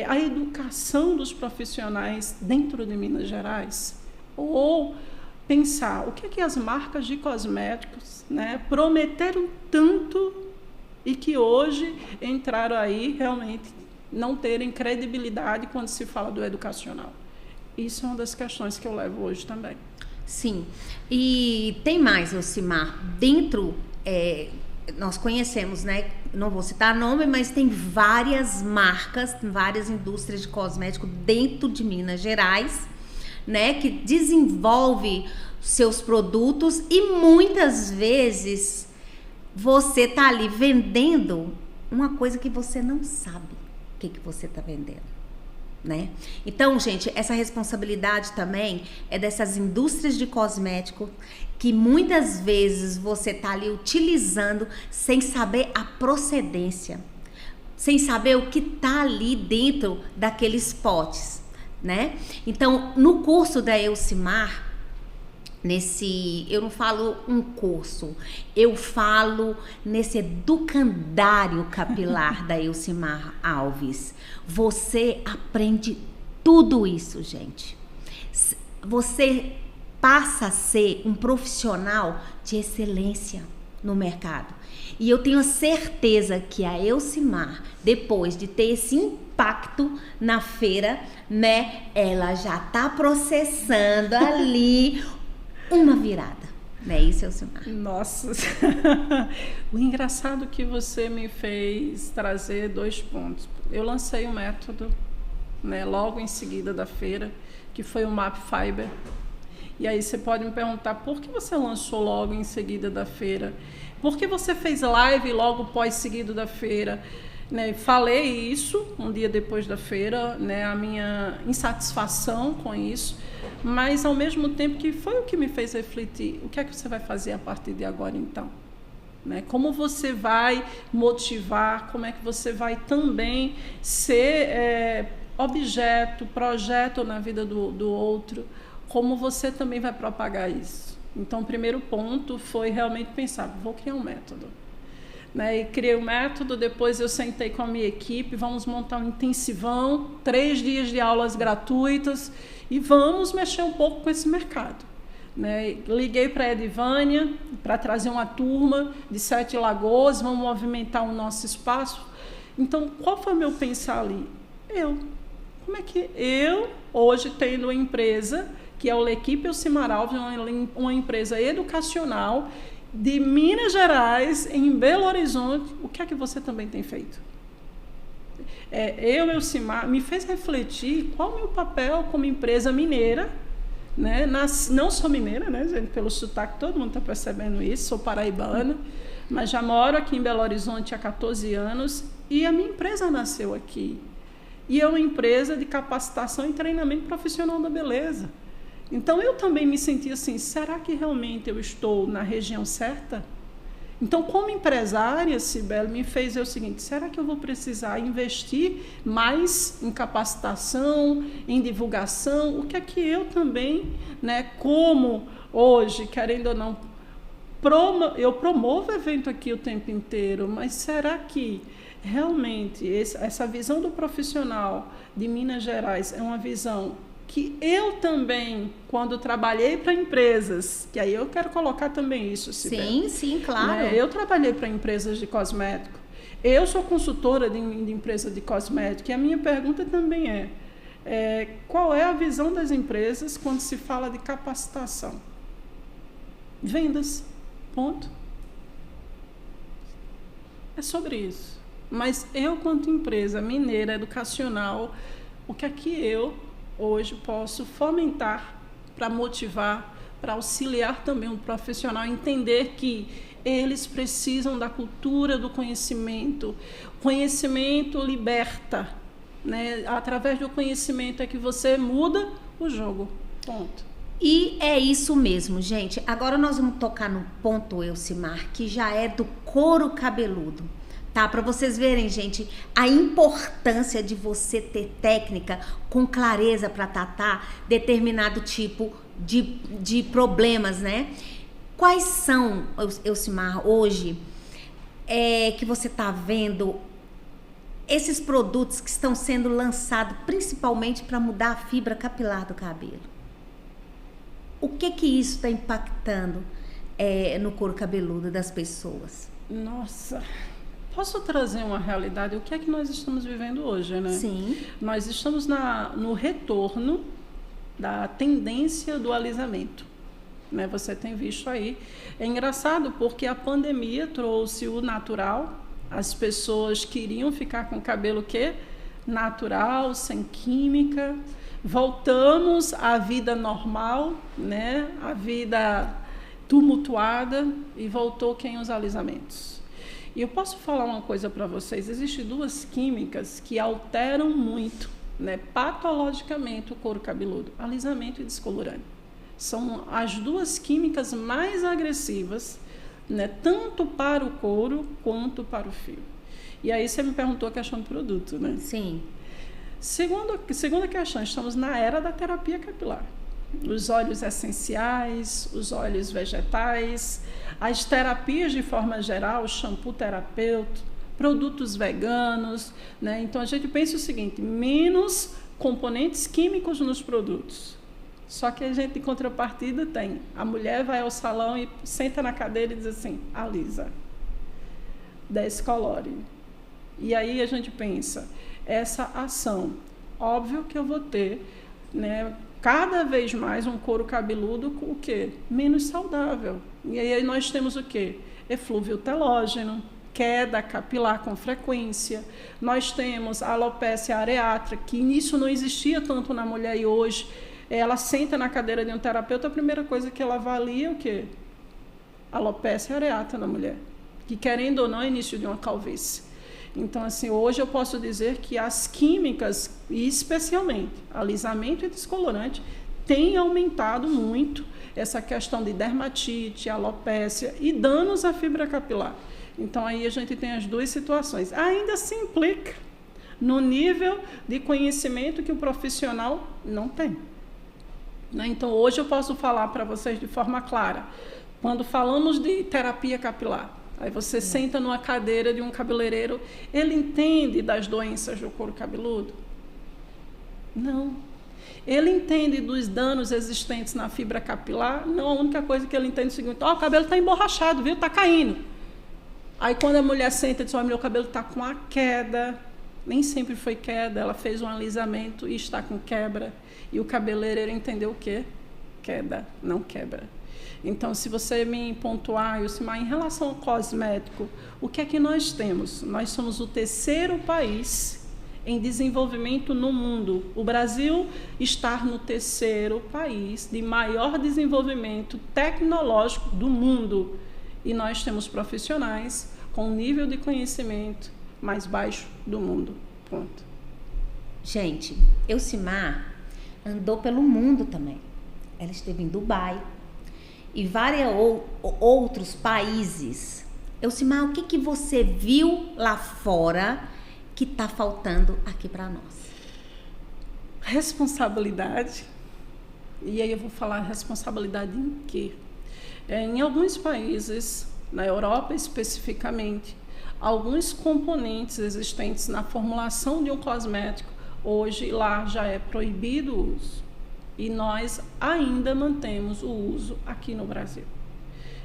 a educação dos profissionais dentro de Minas Gerais? Ou pensar o que é que as marcas de cosméticos, né, prometeram tanto e que hoje entraram aí realmente não terem credibilidade quando se fala do educacional. Isso é uma das questões que eu levo hoje também. Sim, e tem mais, Elcimar, dentro, nós conhecemos, né, não vou citar nome, mas tem várias marcas, várias indústrias de cosmético dentro de Minas Gerais, né, que desenvolve seus produtos e muitas vezes você tá ali vendendo uma coisa que você não sabe o que você tá vendendo, né? Então, gente, essa responsabilidade também é dessas indústrias de cosmético que muitas vezes você tá ali utilizando sem saber a procedência, sem saber o que tá ali dentro daqueles potes, né? Então, no curso da Elcimar, eu não falo um curso, eu falo nesse educandário capilar da Elcimar Alves. Você aprende tudo isso, gente. Você passa a ser um profissional de excelência no mercado. E eu tenho certeza que a Elcimar, depois de ter esse impacto na feira, né, ela já está processando ali uma virada. Não é isso, Elcimar? Nossa! O engraçado que você me fez trazer 2 pontos. Eu lancei um método, né, logo em seguida da feira, que foi o MAP Fiber. E aí você pode me perguntar, por que você lançou logo em seguida da feira? Por que você fez live logo pós-seguido da feira? Né, falei isso um dia depois da feira, né, a minha insatisfação com isso, mas ao mesmo tempo que foi o que me fez refletir, o que é que você vai fazer a partir de agora então? Né, como você vai motivar, como é que você vai também ser objeto, projeto na vida do outro, como você também vai propagar isso? Então, o primeiro ponto foi realmente pensar, vou criar um método. Né, e criei o método, depois eu sentei com a minha equipe, vamos montar um intensivão, 3 dias de aulas gratuitas e vamos mexer um pouco com esse mercado. Né, liguei para a Edivânia para trazer uma turma de 7 Lagoas, vamos movimentar o nosso espaço. Então, qual foi o meu pensar ali? Como é que eu, hoje tendo uma empresa, que é o L'Equipe Elcimar Alves, uma empresa educacional, de Minas Gerais, em Belo Horizonte, o que é que você também tem feito? Elcimar, me fez refletir qual é o meu papel como empresa mineira, né? Não sou mineira, né, gente? Pelo sotaque, todo mundo está percebendo isso, sou paraibana, mas já moro aqui em Belo Horizonte há 14 anos e a minha empresa nasceu aqui. E é uma empresa de capacitação e treinamento profissional da beleza. Então, eu também me senti assim, será que realmente eu estou na região certa? Então, como empresária, Cibele, me fez o seguinte, será que eu vou precisar investir mais em capacitação, em divulgação? O que é que eu também, né, como hoje, querendo ou não, eu promovo evento aqui o tempo inteiro, mas será que realmente essa visão do profissional de Minas Gerais é uma visão que eu também, quando trabalhei para empresas, que aí eu quero colocar também isso, Cibele. Sim, claro. Né? Eu trabalhei para empresas de cosmético, eu sou consultora de empresa de cosmético, e a minha pergunta também qual é a visão das empresas quando se fala de capacitação? Vendas, ponto. É sobre isso. Mas eu, quanto empresa mineira, educacional, o que é que eu hoje posso fomentar para motivar, para auxiliar também o profissional a entender que eles precisam da cultura do conhecimento. Conhecimento liberta, né? Através do conhecimento é que você muda o jogo. Ponto. E é isso mesmo, gente. Agora nós vamos tocar no ponto, Elcimar, que já é do couro cabeludo. Tá? Para vocês verem, gente, a importância de você ter técnica com clareza para tratar determinado tipo de problemas, né? Quais são, Elcimar, hoje, que você tá vendo esses produtos que estão sendo lançados principalmente para mudar a fibra capilar do cabelo? O que isso está impactando no couro cabeludo das pessoas? Nossa... Posso trazer uma realidade? O que é que nós estamos vivendo hoje, né? Sim. Nós estamos no retorno da tendência do alisamento, né? Você tem visto aí. É engraçado porque a pandemia trouxe o natural. As pessoas queriam ficar com o cabelo natural, sem química. Voltamos à vida normal, né? A vida tumultuada, e voltou os alisamentos. E eu posso falar uma coisa para vocês, existem duas químicas que alteram muito, né, patologicamente o couro cabeludo, alisamento e descolorante. São as duas químicas mais agressivas, né, tanto para o couro quanto para o fio. E aí você me perguntou a questão do produto, né? Sim. Segunda questão, estamos na era da terapia capilar. Os óleos essenciais, os óleos vegetais, as terapias de forma geral, shampoo terapêutico, produtos veganos, né? Então a gente pensa o seguinte, menos componentes químicos nos produtos. Só que a gente, em contrapartida, tem. A mulher vai ao salão e senta na cadeira e diz assim, alisa, descolore. E aí a gente pensa, essa ação, óbvio que eu vou ter, né, cada vez mais um couro cabeludo com o quê? Menos saudável. E aí nós temos o quê? Eflúvio telógeno, queda capilar com frequência. Nós temos a alopécia areata, que isso não existia tanto na mulher e hoje ela senta na cadeira de um terapeuta, a primeira coisa que ela avalia é o quê? Alopécia areata na mulher, que querendo ou não é início de uma calvície. Então, assim, hoje eu posso dizer que as químicas, e especialmente alisamento e descolorante, têm aumentado muito essa questão de dermatite, alopécia e danos à fibra capilar. Então, aí a gente tem as duas situações. Ainda se implica no nível de conhecimento que o profissional não tem. Né? Então, hoje eu posso falar para vocês de forma clara. Quando falamos de terapia capilar, aí você senta numa cadeira de um cabeleireiro, ele entende das doenças do couro cabeludo? Não. Ele entende dos danos existentes na fibra capilar? Não, a única coisa que ele entende é o seguinte, o cabelo está emborrachado, viu? Está caindo. Aí quando a mulher senta e diz, meu cabelo está com a queda, nem sempre foi queda, ela fez um alisamento e está com quebra. E o cabeleireiro entendeu o quê? Queda, não quebra. Então, se você me pontuar, Elcimar, em relação ao cosmético, o que é que nós temos? Nós somos o terceiro país em desenvolvimento no mundo. O Brasil está no terceiro país de maior desenvolvimento tecnológico do mundo. E nós temos profissionais com um nível de conhecimento mais baixo do mundo. Ponto. Gente, Elcimar andou pelo mundo também. Ela esteve em Dubai e vários outros países. Elcimar, o que você viu lá fora que está faltando aqui para nós? Responsabilidade. E aí eu vou falar responsabilidade em quê? Em alguns países, na Europa especificamente, alguns componentes existentes na formulação de um cosmético, hoje lá já é proibido o uso. E nós ainda mantemos o uso aqui no Brasil.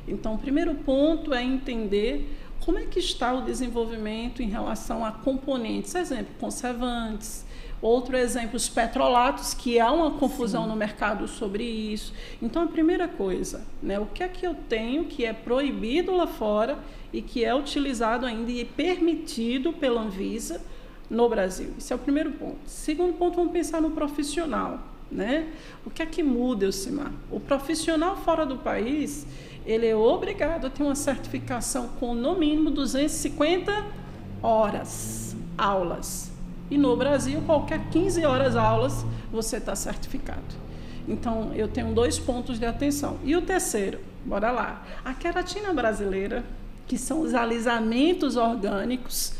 Então, o primeiro ponto é entender como é que está o desenvolvimento em relação a componentes. Exemplo, conservantes. Outro exemplo, os petrolatos, que há uma confusão no mercado sobre isso. Então, a primeira coisa, né, o que é que eu tenho que é proibido lá fora e que é utilizado ainda e permitido pela Anvisa no Brasil? Esse é o primeiro ponto. Segundo ponto, vamos pensar no profissional. Né? O que é que muda, Elcimar? O profissional fora do país, ele é obrigado a ter uma certificação com no mínimo 250 horas, aulas. E no Brasil, qualquer 15 horas aulas, você está certificado. Então, eu tenho 2 pontos de atenção. E o terceiro, bora lá. A queratina brasileira, que são os alisamentos orgânicos,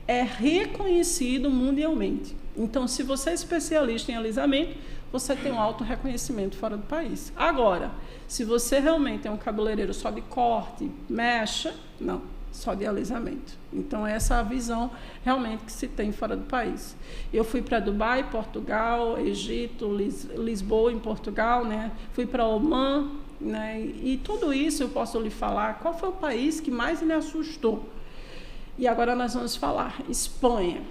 é reconhecido mundialmente. Então, se você é especialista em alisamento, você tem um alto reconhecimento fora do país. Agora, se você realmente é um cabeleireiro só de corte, mecha, não, só de alisamento. Então, essa é a visão realmente que se tem fora do país. Eu fui para Dubai, Portugal, Egito, Lisboa, em Portugal, né? Fui para Oman, né? E tudo isso eu posso lhe falar. Qual foi o país que mais me assustou? E agora nós vamos falar Espanha.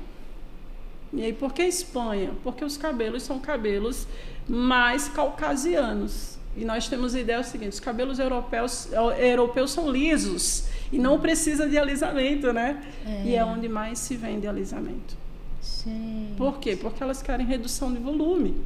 E aí, por que Espanha? Porque os cabelos são cabelos mais caucasianos. E nós temos a ideia seguinte: os cabelos europeus são lisos e não precisa de alisamento, né? E é onde mais se vende alisamento. Gente. Por quê? Porque elas querem redução de volume.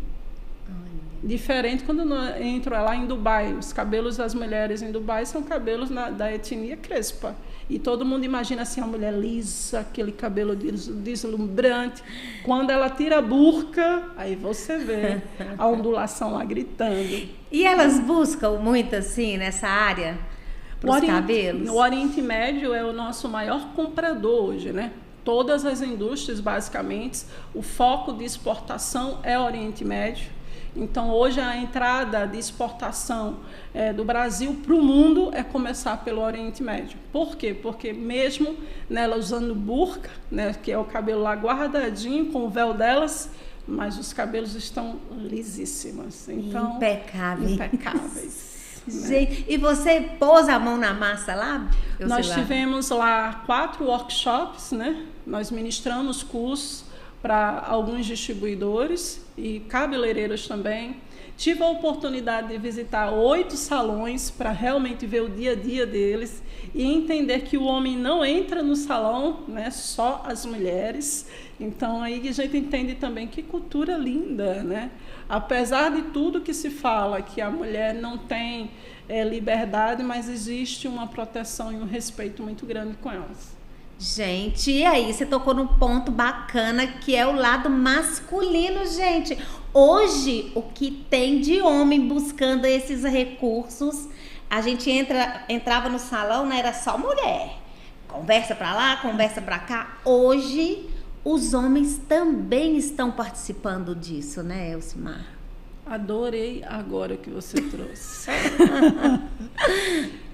Diferente quando eu entro lá em Dubai. Os cabelos das mulheres em Dubai são cabelos da etnia crespa. E todo mundo imagina assim, a mulher lisa, aquele cabelo deslumbrante. Quando ela tira a burca, aí você vê a ondulação lá gritando. E elas buscam muito assim nessa área para os cabelos? O Oriente Médio é o nosso maior comprador hoje, né? Todas as indústrias, basicamente, o foco de exportação é o Oriente Médio. Então, hoje, a entrada de exportação do Brasil para o mundo é começar pelo Oriente Médio. Por quê? Porque mesmo nela usando burca, né, que é o cabelo lá guardadinho com o véu delas, mas os cabelos estão lisíssimos. Então, impecáveis. Gente, e você pôs a mão na massa lá? Nós tivemos lá 4 workshops, né? Nós ministramos cursos para alguns distribuidores e cabeleireiros também. Tive a oportunidade de visitar 8 salões para realmente ver o dia a dia deles e entender que o homem não entra no salão, né, só as mulheres. Então aí a gente entende também que cultura linda, né? Apesar de tudo que se fala, que a mulher não tem liberdade, mas existe uma proteção e um respeito muito grande com elas. Gente, e aí você tocou num ponto bacana que é o lado masculino, gente. Hoje, o que tem de homem buscando esses recursos, a gente entrava no salão, né, era só mulher. Conversa pra lá, conversa pra cá. Hoje, os homens também estão participando disso, né, Elcimar? Adorei agora que você trouxe.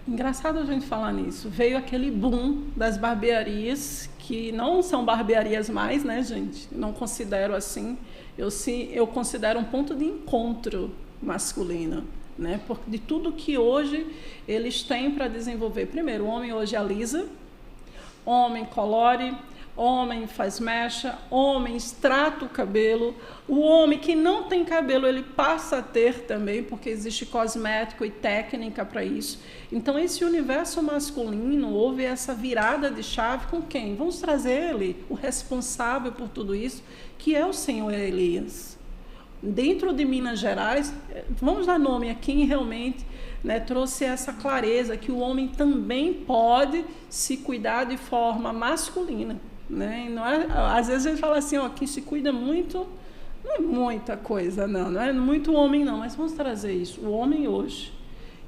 Engraçado a gente falar nisso. Veio aquele boom das barbearias, que não são barbearias mais, né, gente? Não considero assim. Eu considero um ponto de encontro masculino, né? Porque de tudo que hoje eles têm para desenvolver. Primeiro, o homem hoje alisa, homem colore, homem faz mecha, homem trata o cabelo. O homem que não tem cabelo, ele passa a ter também, porque existe cosmético e técnica para isso. Então, esse universo masculino, houve essa virada de chave com quem? Vamos trazer ele, o responsável por tudo isso, que é o senhor Elias. Dentro de Minas Gerais, vamos dar nome a quem realmente, né, trouxe essa clareza que o homem também pode se cuidar de forma masculina. Né? Não é, às vezes a gente fala assim, ó, quem se cuida muito, não é muita coisa, não é muito homem não, mas vamos trazer isso. O homem hoje,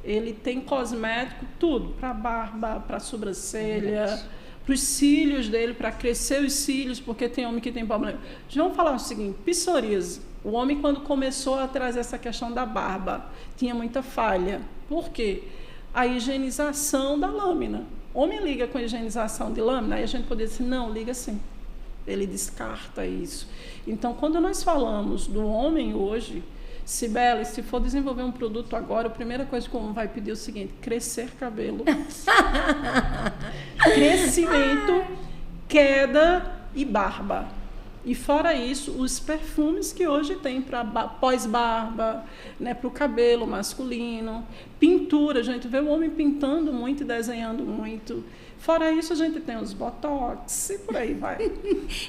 ele tem cosmético, tudo, para barba, para sobrancelha, para os cílios dele, para crescer os cílios, porque tem homem que tem problema. Vamos falar o seguinte, psoríase. O homem, quando começou a trazer essa questão da barba, tinha muita falha. Por quê? A higienização da lâmina. Homem liga com a higienização de lâmina, aí a gente poderia dizer, não, liga sim. Ele descarta isso. Então, quando nós falamos do homem hoje, Cibele, se for desenvolver um produto agora, a primeira coisa que o homem vai pedir é o seguinte, crescer cabelo. Crescimento, queda e barba. E fora isso, os perfumes que hoje tem para pós-barba, né, para o cabelo masculino, pintura, a gente vê o homem pintando muito e desenhando muito. Fora isso, a gente tem os botox e por aí vai.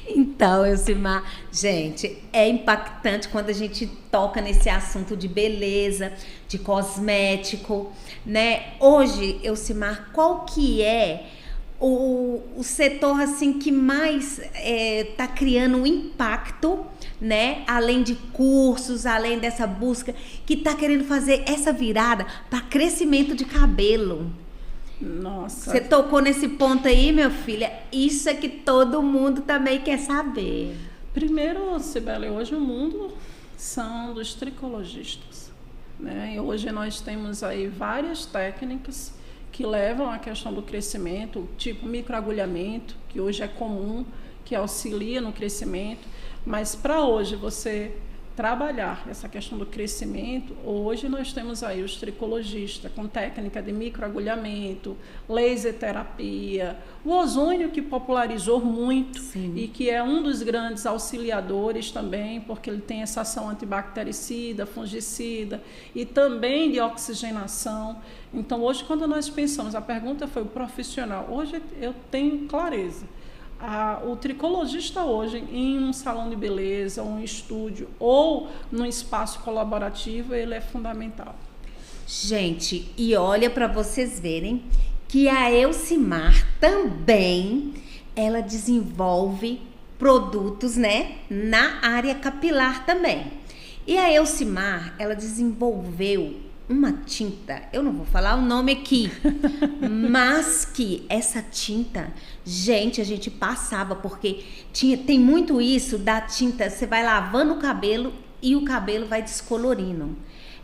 Então, Elcimar, gente, é impactante quando a gente toca nesse assunto de beleza, de cosmético, né? Hoje, Elcimar, qual que é o setor assim que mais está criando um impacto, né? Além de cursos, além dessa busca, que está querendo fazer essa virada para crescimento de cabelo. Nossa. Você tocou nesse ponto aí, meu filho. Isso é que todo mundo também quer saber. Primeiro, Cibele, hoje o mundo são dos tricologistas, né? E hoje nós temos aí várias técnicas que levam à questão do crescimento, tipo microagulhamento, que hoje é comum, que auxilia no crescimento, mas para hoje você trabalhar essa questão do crescimento, hoje nós temos aí os tricologistas com técnica de microagulhamento, laser terapia, o ozônio que popularizou muito. Sim. E que é um dos grandes auxiliadores também, porque ele tem essa ação antibactericida, fungicida e também de oxigenação. Então hoje quando nós pensamos, a pergunta foi o profissional, hoje eu tenho clareza. O tricologista hoje, em um salão de beleza, um estúdio ou num espaço colaborativo, ele é fundamental. Gente, e olha para vocês verem que a Elcimar também, ela desenvolve produtos, né, na área capilar também. E a Elcimar, ela desenvolveu uma tinta, eu não vou falar o nome aqui, mas que essa tinta, gente, a gente passava, porque tem muito isso da tinta, você vai lavando o cabelo e o cabelo vai descolorindo.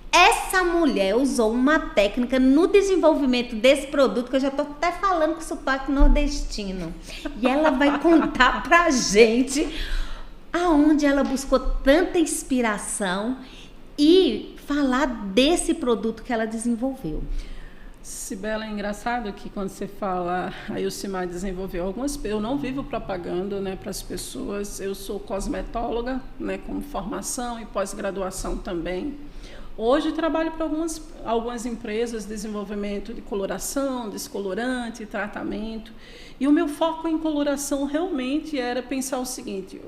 Essa mulher usou uma técnica no desenvolvimento desse produto, que eu já tô até falando com sotaque nordestino, e ela vai contar pra gente aonde ela buscou tanta inspiração e falar desse produto que ela desenvolveu. Cibele, é engraçado que quando você fala, a Elcimar desenvolveu algumas, eu não vivo propagando, né, para as pessoas, eu sou cosmetóloga, né, com formação e pós-graduação também. Hoje trabalho para algumas empresas de desenvolvimento de coloração, descolorante, tratamento, e o meu foco em coloração realmente era pensar o seguinte,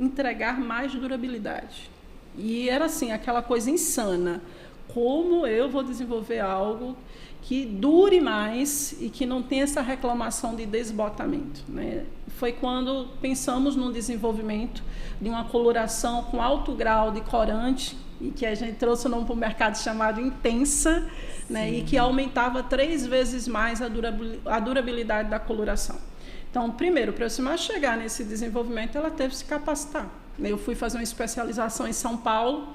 entregar mais durabilidade. E era assim, aquela coisa insana. Como eu vou desenvolver algo que dure mais e que não tenha essa reclamação de desbotamento, né? Foi quando pensamos no desenvolvimento de uma coloração com alto grau de corante e que a gente trouxe o nome para o mercado chamado Intensa, né? E que aumentava 3 vezes mais a durabilidade da coloração. Então, primeiro, para a Elcimar chegar nesse desenvolvimento, ela teve que se capacitar. Eu fui fazer uma especialização em São Paulo,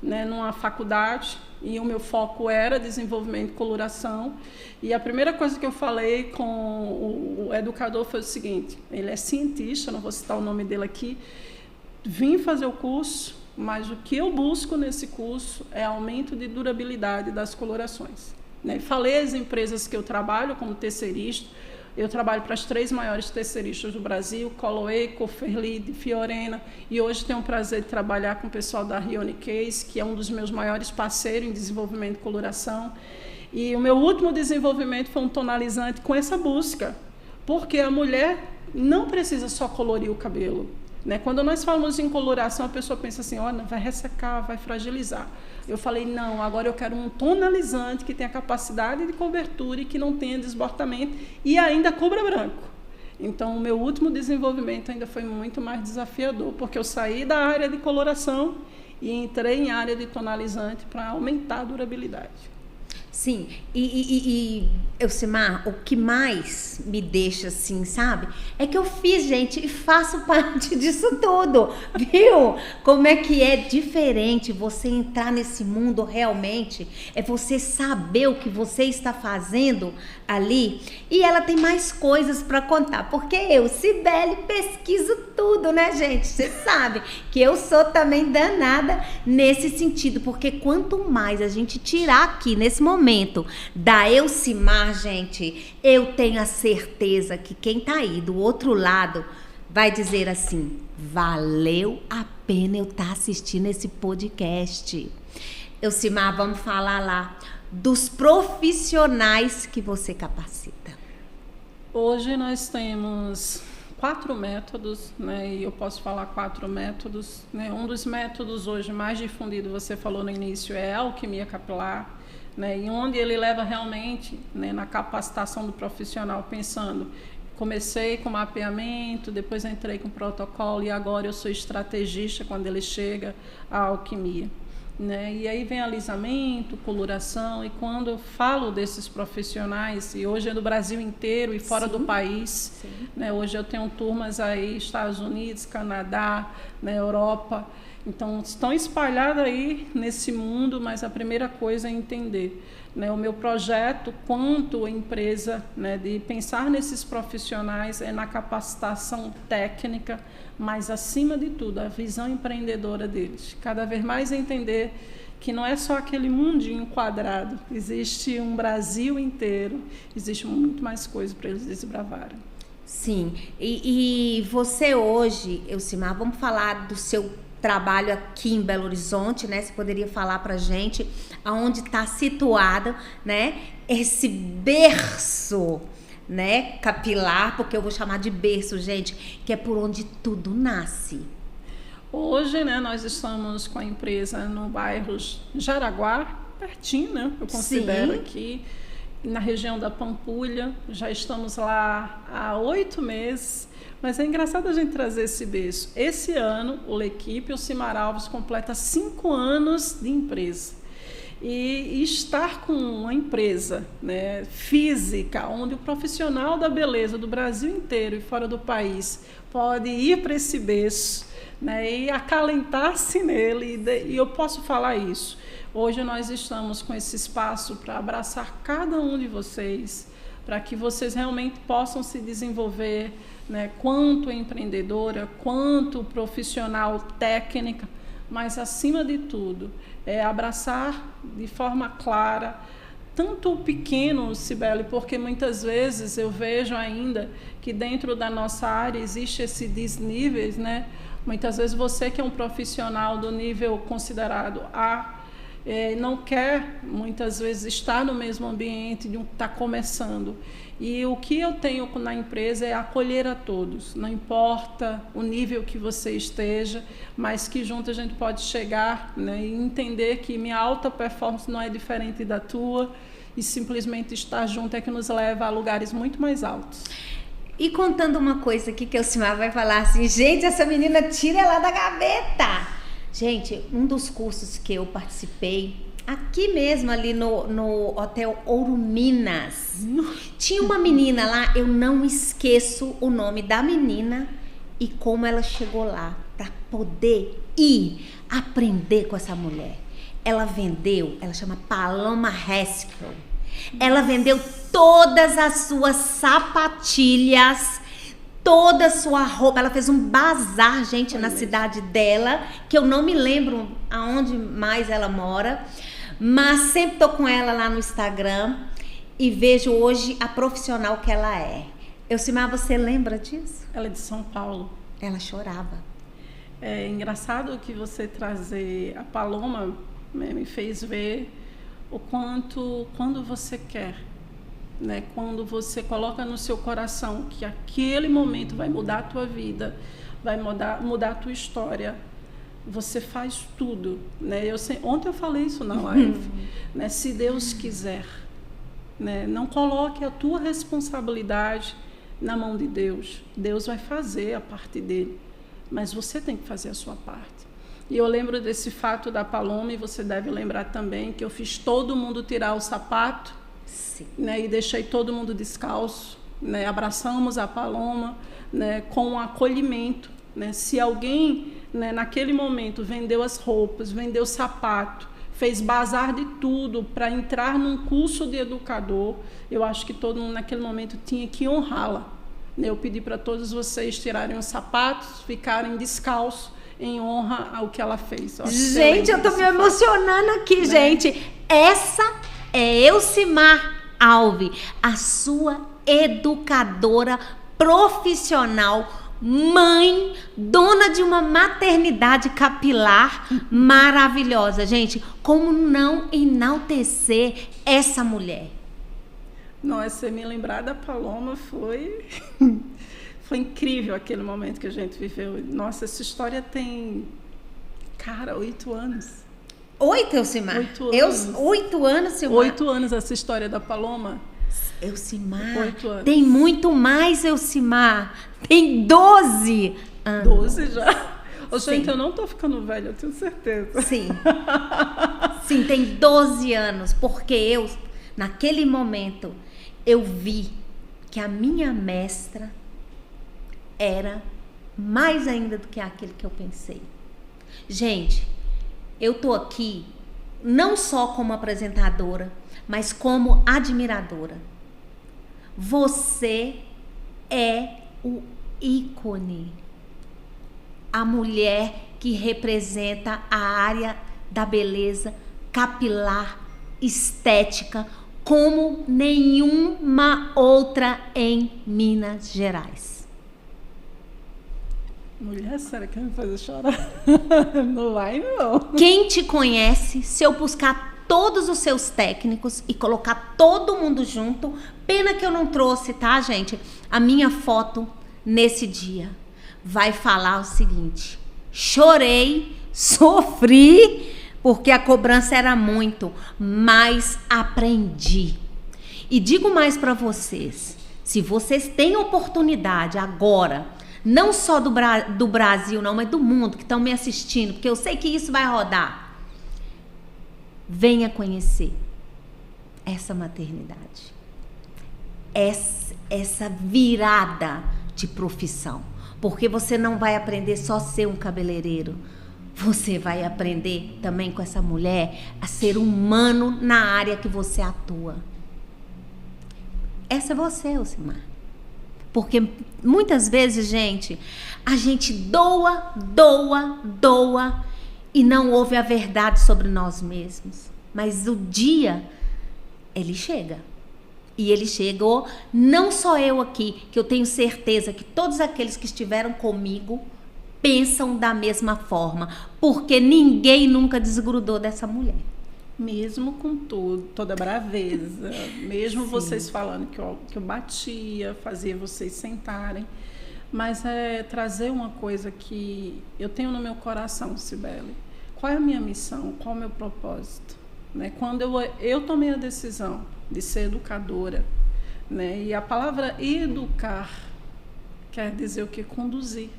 né, numa faculdade, e o meu foco era desenvolvimento de coloração. E a primeira coisa que eu falei com o educador foi o seguinte, ele é cientista, não vou citar o nome dele aqui, vim fazer o curso, mas o que eu busco nesse curso é aumento de durabilidade das colorações. Né? Falei às empresas que eu trabalho como terceirista, eu trabalho para as 3 maiores terceiristas do Brasil, Coloe, Coferlid, Fiorena, e hoje tenho o prazer de trabalhar com o pessoal da Rione Case, que é um dos meus maiores parceiros em desenvolvimento de coloração. E o meu último desenvolvimento foi um tonalizante com essa busca, porque a mulher não precisa só colorir o cabelo. Né? Quando nós falamos em coloração, a pessoa pensa assim, olha, vai ressecar, vai fragilizar. Eu falei, não, agora eu quero um tonalizante que tenha capacidade de cobertura e que não tenha desbotamento e ainda cubra branco. Então, o meu último desenvolvimento ainda foi muito mais desafiador, porque eu saí da área de coloração e entrei em área de tonalizante para aumentar a durabilidade. Sim, e Elcimar, o que mais me deixa assim, sabe? É que eu fiz, gente, e faço parte disso tudo, viu? Como é que é diferente você entrar nesse mundo realmente, é você saber o que você está fazendo ali, e ela tem mais coisas para contar, porque eu, Cibele, pesquiso tudo, né, gente? Você sabe que eu sou também danada nesse sentido, porque quanto mais a gente tirar aqui nesse momento da Elcimar, gente, eu tenho a certeza que quem tá aí do outro lado vai dizer assim, valeu a pena eu estar assistindo esse podcast. Elcimar, vamos falar lá dos profissionais que você capacita. Hoje nós temos 4 métodos, né? E eu posso falar 4 métodos, né? Um dos métodos hoje mais difundido, você falou no início, é a alquimia capilar, né? E onde ele leva realmente, né, na capacitação do profissional, pensando comecei com mapeamento, depois entrei com protocolo e agora eu sou estrategista quando ele chega à alquimia. Né? E aí vem alisamento, coloração, e quando eu falo desses profissionais, e hoje é do Brasil inteiro e fora do país, né? Hoje eu tenho turmas aí, Estados Unidos, Canadá, na Europa, então estão espalhadas aí nesse mundo, mas a primeira coisa é entender, né? O meu projeto, quanto empresa, né, de pensar nesses profissionais é na capacitação técnica, mas acima de tudo, a visão empreendedora deles. Cada vez mais entender que não é só aquele mundinho quadrado, existe um Brasil inteiro, existe muito mais coisa para eles desbravarem. Sim, e você hoje, Elcimar, vamos falar do seu trabalho aqui em Belo Horizonte, né? Você poderia falar pra gente aonde está situado, né, esse berço, né, capilar, porque eu vou chamar de berço, gente, que é por onde tudo nasce. Hoje, né, nós estamos com a empresa no bairro Jaraguá, pertinho, né, eu considero. Sim. Aqui na região da Pampulha, já estamos lá há 8 meses, mas é engraçado a gente trazer esse berço. Esse ano, o L'Equipe, o Elcimar Alves, completa 5 anos de empresa. E estar com uma empresa, né, física, onde o profissional da beleza do Brasil inteiro e fora do país pode ir para esse berço, né, e acalentar-se nele, e eu posso falar isso. Hoje nós estamos com esse espaço para abraçar cada um de vocês, para que vocês realmente possam se desenvolver, né, quanto empreendedora, quanto profissional técnica, mas acima de tudo, é abraçar de forma clara, tanto o pequeno, Cibele, porque muitas vezes eu vejo ainda que dentro da nossa área existe esse desníveis, né? Muitas vezes você que é um profissional do nível considerado A, não quer muitas vezes estar no mesmo ambiente de um que está começando. E o que eu tenho na empresa é acolher a todos, não importa o nível que você esteja, mas que junto a gente pode chegar, né, e entender que minha alta performance não é diferente da tua, e simplesmente estar junto é que nos leva a lugares muito mais altos. E contando uma coisa aqui que o Elcimar vai falar assim, gente, essa menina tira ela da gaveta. Gente, um dos cursos que eu participei, aqui mesmo, ali no Hotel Ouro Minas, tinha uma menina lá, eu não esqueço o nome da menina e como ela chegou lá para poder ir aprender com essa mulher. Ela vendeu, ela chama Paloma Haskell. Ela vendeu todas as suas sapatilhas, toda a sua roupa. Ela fez um bazar, gente, na cidade dela, que eu não me lembro aonde mais ela mora, mas sempre tô com ela lá no Instagram e vejo hoje a profissional que ela é. Elcimar, você lembra disso? Ela é de São Paulo. Ela chorava. É engraçado que você trazer a Paloma, né, me fez ver o quanto, quando você quer, né, quando você coloca no seu coração que aquele momento vai mudar a tua vida, vai mudar a tua história, você faz tudo, né? Ontem eu falei isso na live, né? Se Deus quiser, né? Não coloque a tua responsabilidade na mão de Deus. Deus vai fazer a parte dele, mas você tem que fazer a sua parte. E eu lembro desse fato da Paloma, e você deve lembrar também que eu fiz todo mundo tirar o sapato, né, e deixei todo mundo descalço, né, abraçamos a Paloma, né, com um acolhimento, né. Se alguém, né, naquele momento vendeu as roupas, vendeu o sapato, fez bazar de tudo para entrar num curso de educador, eu acho que todo mundo naquele momento tinha que honrá-la. Eu pedi para todos vocês tirarem os sapatos, ficarem descalços em honra ao que ela fez. Gente, eu tô me emocionando aqui, né? Gente. Essa é Elcimar Alves, a sua educadora profissional, mãe, dona de uma maternidade capilar maravilhosa. Gente, como não enaltecer essa mulher? Nossa, me lembrar da Paloma foi incrível aquele momento que a gente viveu. Nossa, essa história tem, cara, 8 anos. 8, Elcimar? 8 anos. 8 anos, Silmar? 8 anos essa história da Paloma. Elcimar, 8 anos. Tem muito mais, Elcimar. Tem 12 anos. 12 já? Ô, Sim. gente, eu não tô ficando velha, eu tenho certeza. Sim. Sim, tem 12 anos. Porque eu, naquele momento, eu vi que a minha mestra era mais ainda do que aquele que eu pensei. Gente, eu tô aqui não só como apresentadora, mas como admiradora. Você é o ícone. A mulher que representa a área da beleza capilar, estética, como nenhuma outra em Minas Gerais. Mulher, sério, quer me fazer chorar? Não vai, não. Quem te conhece, se eu buscar todos os seus técnicos e colocar todo mundo junto, pena que eu não trouxe, tá, gente? A minha foto nesse dia vai falar o seguinte: chorei, sofri, porque a cobrança era muito, mas aprendi. E digo mais para vocês, se vocês têm oportunidade agora, não só do Brasil não, mas do mundo que estão me assistindo, porque eu sei que isso vai rodar, venha conhecer essa maternidade, essa virada de profissão, porque você não vai aprender só a ser um cabeleireiro, você vai aprender também com essa mulher a ser humano na área que você atua. Essa é você, Elcimar. Porque muitas vezes, gente, a gente doa e não ouve a verdade sobre nós mesmos. Mas o dia, ele chega. E ele chegou, não só eu aqui, que eu tenho certeza que todos aqueles que estiveram comigo pensam da mesma forma. Porque ninguém nunca desgrudou dessa mulher. Mesmo com toda a braveza, mesmo Sim. vocês falando que eu batia, fazia vocês sentarem, mas é trazer uma coisa que eu tenho no meu coração, Cibele. Qual é a minha missão? Qual é o meu propósito? Né? Quando eu tomei a decisão de ser educadora, né? E a palavra educar quer dizer o que? Conduzir.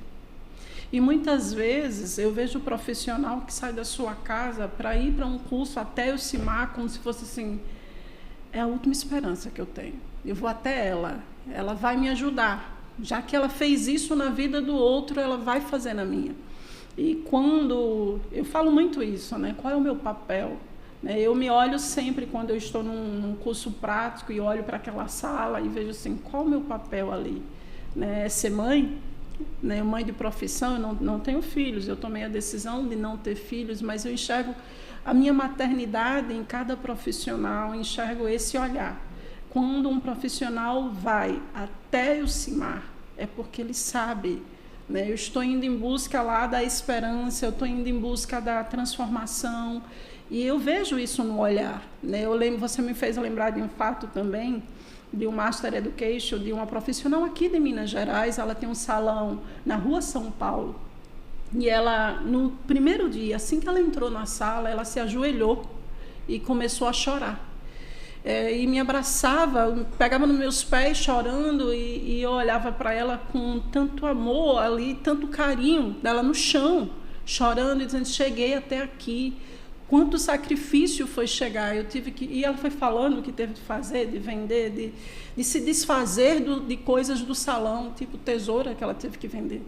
E muitas vezes eu vejo o profissional que sai da sua casa para ir para um curso até Elcimar, como se fosse assim, é a última esperança que eu tenho. Eu vou até ela vai me ajudar. Já que ela fez isso na vida do outro, ela vai fazer na minha. E quando eu falo muito isso, né? Qual é o meu papel? Eu me olho sempre quando eu estou num curso prático e olho para aquela sala e vejo assim, qual é o meu papel ali? Né? Ser mãe? Né, mãe de profissão, eu não tenho filhos, eu tomei a decisão de não ter filhos, mas eu enxergo a minha maternidade em cada profissional, enxergo esse olhar. Quando um profissional vai até Elcimar, é porque ele sabe, né, eu estou indo em busca lá da esperança, eu estou indo em busca da transformação, e eu vejo isso no olhar. Né, eu lembro, você me fez lembrar de um fato também, de um Master Education, de uma profissional aqui de Minas Gerais. Ela tem um salão na Rua São Paulo. E ela, no primeiro dia, assim que ela entrou na sala, ela se ajoelhou e começou a chorar. E me abraçava, pegava nos meus pés chorando e eu olhava para ela com tanto amor ali, tanto carinho dela no chão, chorando e dizendo, cheguei até aqui. Quanto sacrifício foi chegar, e ela foi falando o que teve de fazer, de vender, de se desfazer de coisas do salão, tipo tesoura que ela teve que vender.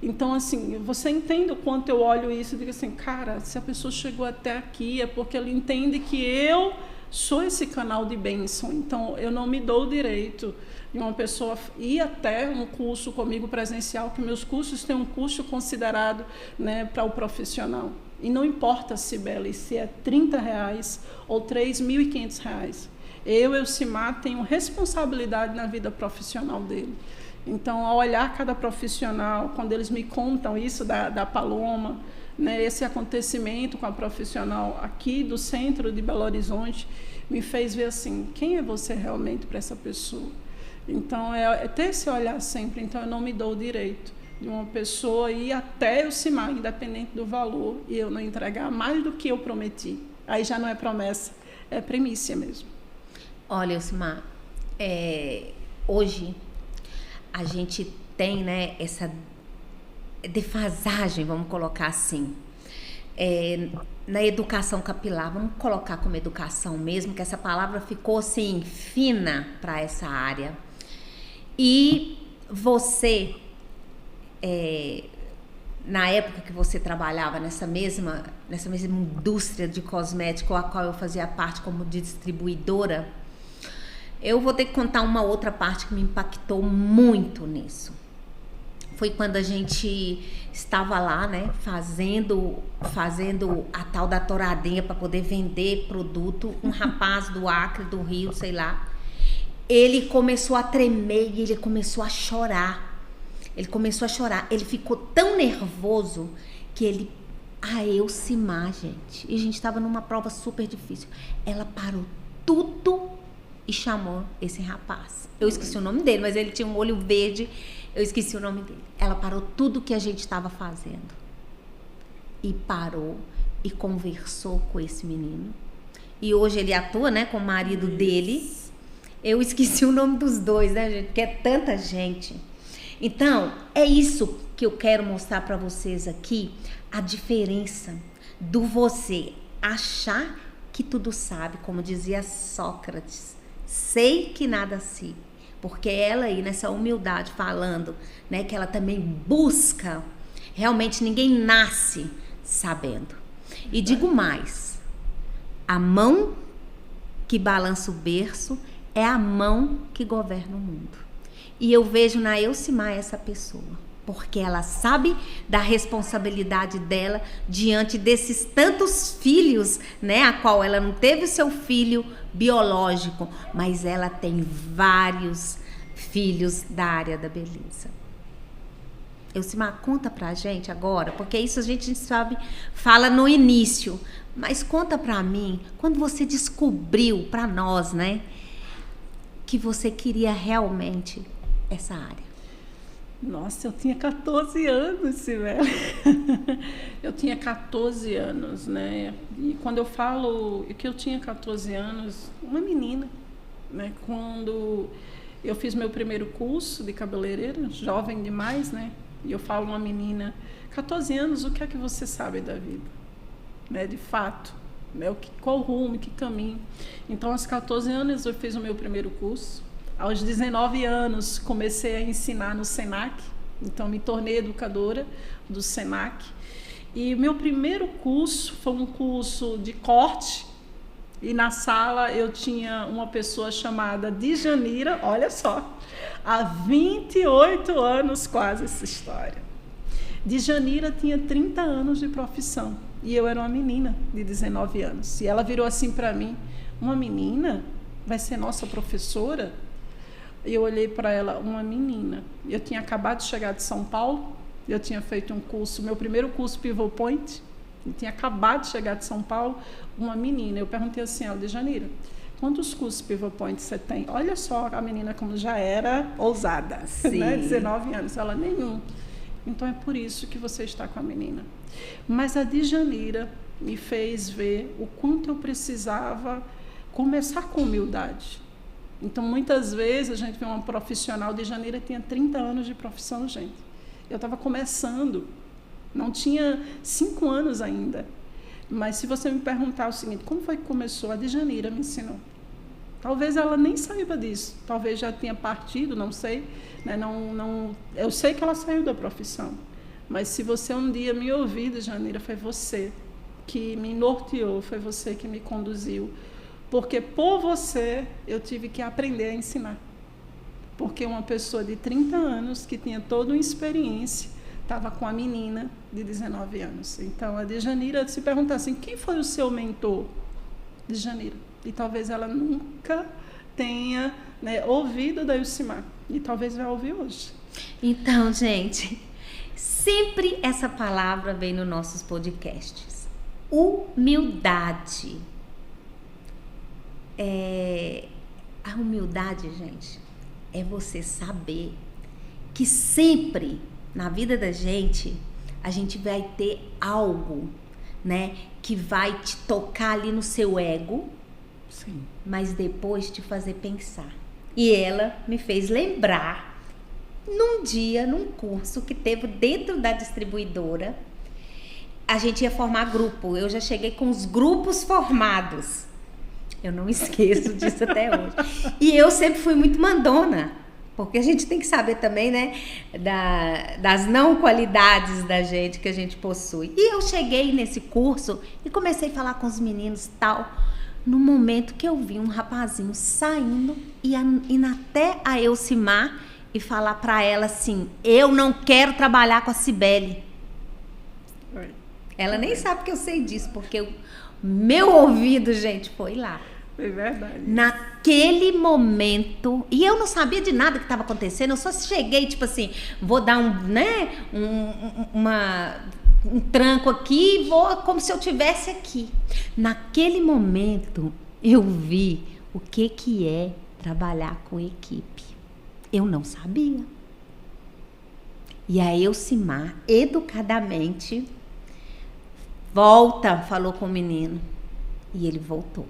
Então, assim, você entende o quanto eu olho isso e digo assim, cara, se a pessoa chegou até aqui é porque ela entende que eu sou esse canal de bênção. Então, eu não me dou o direito de uma pessoa ir até um curso comigo presencial, que meus cursos têm um custo considerado, né, para o profissional. E não importa, Cibele, se é R$30 ou R$3.500. Eu, Elcimar, tenho responsabilidade na vida profissional dele. Então, ao olhar cada profissional, quando eles me contam isso da Paloma, né, esse acontecimento com a profissional aqui do centro de Belo Horizonte, me fez ver assim, quem é você realmente para essa pessoa? Então, é ter esse olhar sempre. Então, eu não me dou o direito de uma pessoa ir até Elcimar, independente do valor, e eu não entregar mais do que eu prometi. Aí já não é promessa, é premissa mesmo. Olha, Elcimar, Hoje a gente tem, né, essa defasagem, vamos colocar assim, na educação capilar, vamos colocar como educação mesmo, que essa palavra ficou assim fina para essa área. E você, na época que você trabalhava nessa mesma indústria de cosmético, a qual eu fazia parte como distribuidora, eu vou ter que contar uma outra parte que me impactou muito nisso. Foi quando a gente estava lá, né, fazendo a tal da touradinha para poder vender produto. Um rapaz do Acre, do Rio, sei lá, ele começou a tremer e ele começou a chorar. Ele ficou tão nervoso que a Elcimar, gente, e a gente estava numa prova super difícil. Ela parou tudo e chamou esse rapaz. Eu esqueci o nome dele, mas ele tinha um olho verde. Eu esqueci o nome dele. Ela parou tudo que a gente estava fazendo. E parou e conversou com esse menino. E hoje ele atua, né, com o marido dele. Eu esqueci o nome dos dois, né, gente? Porque é tanta gente. Então, é isso que eu quero mostrar para vocês aqui. A diferença do você achar que tudo sabe, como dizia Sócrates. Sei que nada sei. Porque ela aí, nessa humildade, falando, né, que ela também busca, realmente ninguém nasce sabendo. E digo mais, a mão que balança o berço é a mão que governa o mundo. E eu vejo na Elcimar essa pessoa, porque ela sabe da responsabilidade dela diante desses tantos filhos, né, a qual ela não teve o seu filho biológico, mas ela tem vários filhos da área da beleza. Elcimar, conta pra gente agora, porque isso a gente sabe, fala no início, mas conta pra mim, quando você descobriu pra nós, né, que você queria realmente essa área. Nossa, eu tinha 14 anos, Sibeli. Eu tinha 14 anos, né? E quando eu falo que eu tinha 14 anos, uma menina, né? Quando eu fiz meu primeiro curso de cabeleireira, jovem demais, né? E eu falo uma menina, 14 anos, o que é que você sabe da vida? Né? De fato, né? Qual rumo, que caminho? Então, aos 14 anos, eu fiz o meu primeiro curso. Aos 19 anos, comecei a ensinar no Senac, então me tornei educadora do Senac. E o meu primeiro curso foi um curso de corte, e na sala eu tinha uma pessoa chamada Djanira, olha só, há 28 anos quase essa história. Djanira tinha 30 anos de profissão, e eu era uma menina de 19 anos. E ela virou assim para mim, uma menina vai ser nossa professora? E eu olhei para ela, uma menina. Eu tinha acabado de chegar de São Paulo, eu tinha feito um curso, meu primeiro curso Pivot Point, eu tinha acabado de chegar de São Paulo, uma menina. Eu perguntei assim, ela, Djanira, quantos cursos Pivot Point você tem? Olha só a menina como já era ousada, né? 19 anos, ela, nenhum. Então é por isso que você está com a menina. Mas a Djanira me fez ver o quanto eu precisava começar com humildade. Então, muitas vezes, a gente vê uma profissional, Djanira tinha 30 anos de profissão, gente. Eu estava começando, não tinha 5 anos ainda. Mas se você me perguntar o seguinte, como foi que começou? A Djanira me ensinou. Talvez ela nem saiba disso, talvez já tenha partido, não sei. Né? Eu sei que ela saiu da profissão. Mas se você um dia me ouvir, Djanira, foi você que me norteou, foi você que me conduziu. Porque por você eu tive que aprender a ensinar. Porque uma pessoa de 30 anos, que tinha toda uma experiência, estava com a menina de 19 anos. Então, a Djanira se pergunta assim, quem foi o seu mentor? Djanira. E talvez ela nunca tenha, né, ouvido da Elcimar. E talvez vai ouvir hoje. Então, gente, sempre essa palavra vem nos nossos podcasts. Humildade. A humildade, gente, é você saber que sempre na vida da gente a gente vai ter algo, né, que vai te tocar ali no seu ego, sim, mas depois te fazer pensar. E ela me fez lembrar, num dia, num curso que teve dentro da distribuidora, a gente ia formar grupo. Eu já cheguei com os grupos formados. Eu não esqueço disso até hoje. E eu sempre fui muito mandona, porque a gente tem que saber também, né, das não qualidades da gente que a gente possui. E eu cheguei nesse curso e comecei a falar com os meninos e tal, no momento que eu vi um rapazinho saindo e indo até a Elcimar e falar pra ela assim: eu não quero trabalhar com a Cibele. Ela nem sabe que eu sei disso, porque o meu ouvido, gente, foi lá. É verdade. Naquele momento, e eu não sabia de nada que estava acontecendo, eu só cheguei, tipo assim, vou dar um tranco aqui e vou como se eu estivesse aqui. Naquele momento, eu vi o que é trabalhar com equipe. Eu não sabia. E a Elcimar, educadamente, volta, falou com o menino. E ele voltou.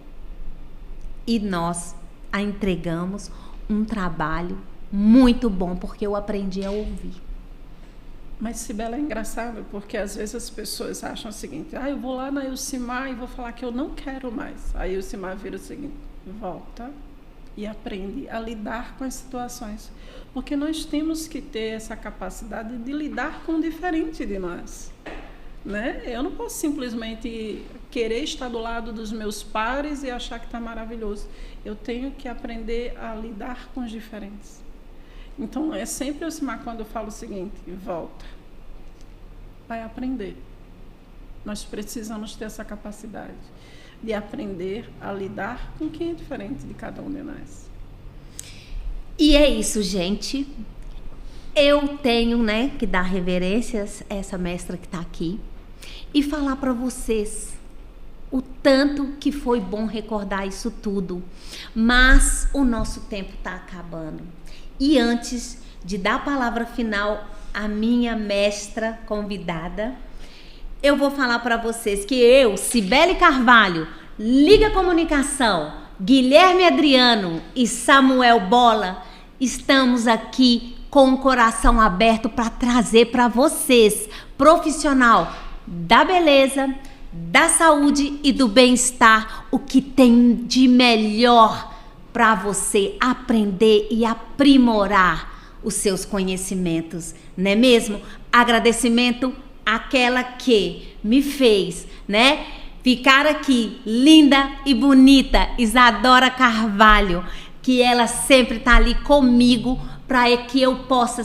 E nós a entregamos um trabalho muito bom, porque eu aprendi a ouvir. Mas, Cibele, é engraçado, porque às vezes as pessoas acham o seguinte: eu vou lá na Elcimar e vou falar que eu não quero mais. Aí a Elcimar vira o seguinte: volta e aprende a lidar com as situações. Porque nós temos que ter essa capacidade de lidar com o diferente de nós. Né? Eu não posso simplesmente querer estar do lado dos meus pares e achar que está maravilhoso. Eu tenho que aprender a lidar com os diferentes. Então, é sempre o Elcimar quando eu falo o seguinte: volta, vai aprender. Nós precisamos ter essa capacidade de aprender a lidar com quem é diferente de cada um de nós. E é isso, gente. Eu tenho, né, que dar reverências a essa mestra que está aqui e falar para vocês o tanto que foi bom recordar isso tudo. Mas o nosso tempo está acabando. E antes de dar a palavra final à minha mestra convidada, eu vou falar para vocês que eu, Cibele Carvalho, Liga Comunicação, Guilherme Adriano e Samuel Bola, estamos aqui com o coração aberto para trazer para vocês, profissional da beleza, da saúde e do bem-estar, o que tem de melhor para você aprender e aprimorar os seus conhecimentos, não é mesmo? Agradecimento àquela que me fez, né, ficar aqui linda e bonita, Isadora Carvalho, que ela sempre tá ali comigo para que eu possa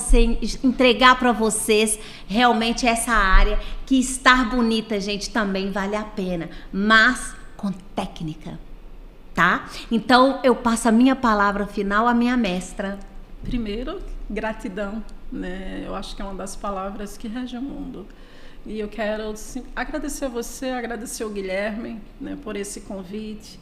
entregar para vocês realmente essa área, que estar bonita, gente, também vale a pena, mas com técnica, tá? Então, eu passo a minha palavra final à minha mestra. Primeiro, gratidão, né? Eu acho que é uma das palavras que rege o mundo. E eu quero agradecer a você, agradecer ao Guilherme, né, por esse convite,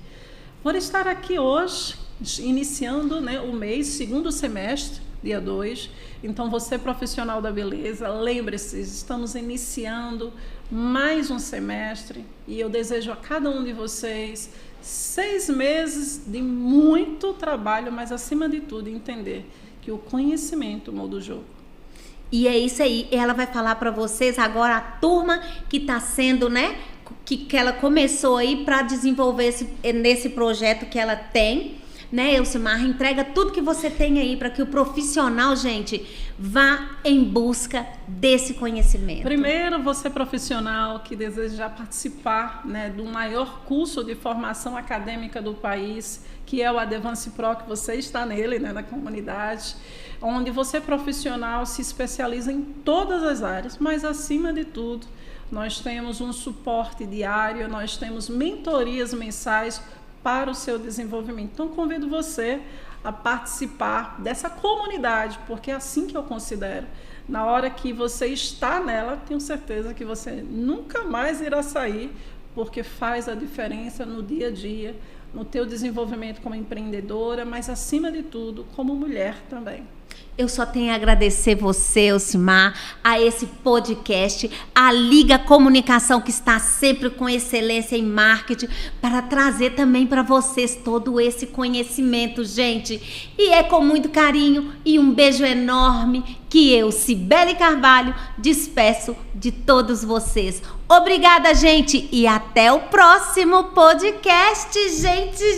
por estar aqui hoje, iniciando, né, o mês, segundo semestre, dia 2. Então, você profissional da beleza, lembre-se, estamos iniciando mais um semestre e eu desejo a cada um de vocês 6 meses de muito trabalho, mas acima de tudo entender que o conhecimento muda o jogo. E é isso aí, ela vai falar para vocês agora a turma que está sendo, né, que ela começou aí para desenvolver nesse projeto que ela tem, né, Elcimar, entrega tudo que você tem aí para que o profissional, gente, vá em busca desse conhecimento. Primeiro, você profissional que deseja participar, né, do maior curso de formação acadêmica do país, que é o Advance Pro, que você está nele, né, na comunidade, onde você profissional se especializa em todas as áreas, mas acima de tudo, nós temos um suporte diário, nós temos mentorias mensais para o seu desenvolvimento. Então, convido você a participar dessa comunidade, porque é assim que eu considero. Na hora que você está nela, tenho certeza que você nunca mais irá sair, porque faz a diferença no dia a dia, no teu desenvolvimento como empreendedora, mas acima de tudo, como mulher também. Eu só tenho a agradecer você, Ocimar, a esse podcast, a Liga Comunicação, que está sempre com excelência em marketing, para trazer também para vocês todo esse conhecimento, gente. E é com muito carinho e um beijo enorme que eu, Cibele Carvalho, despeço de todos vocês. Obrigada, gente, e até o próximo podcast, gente.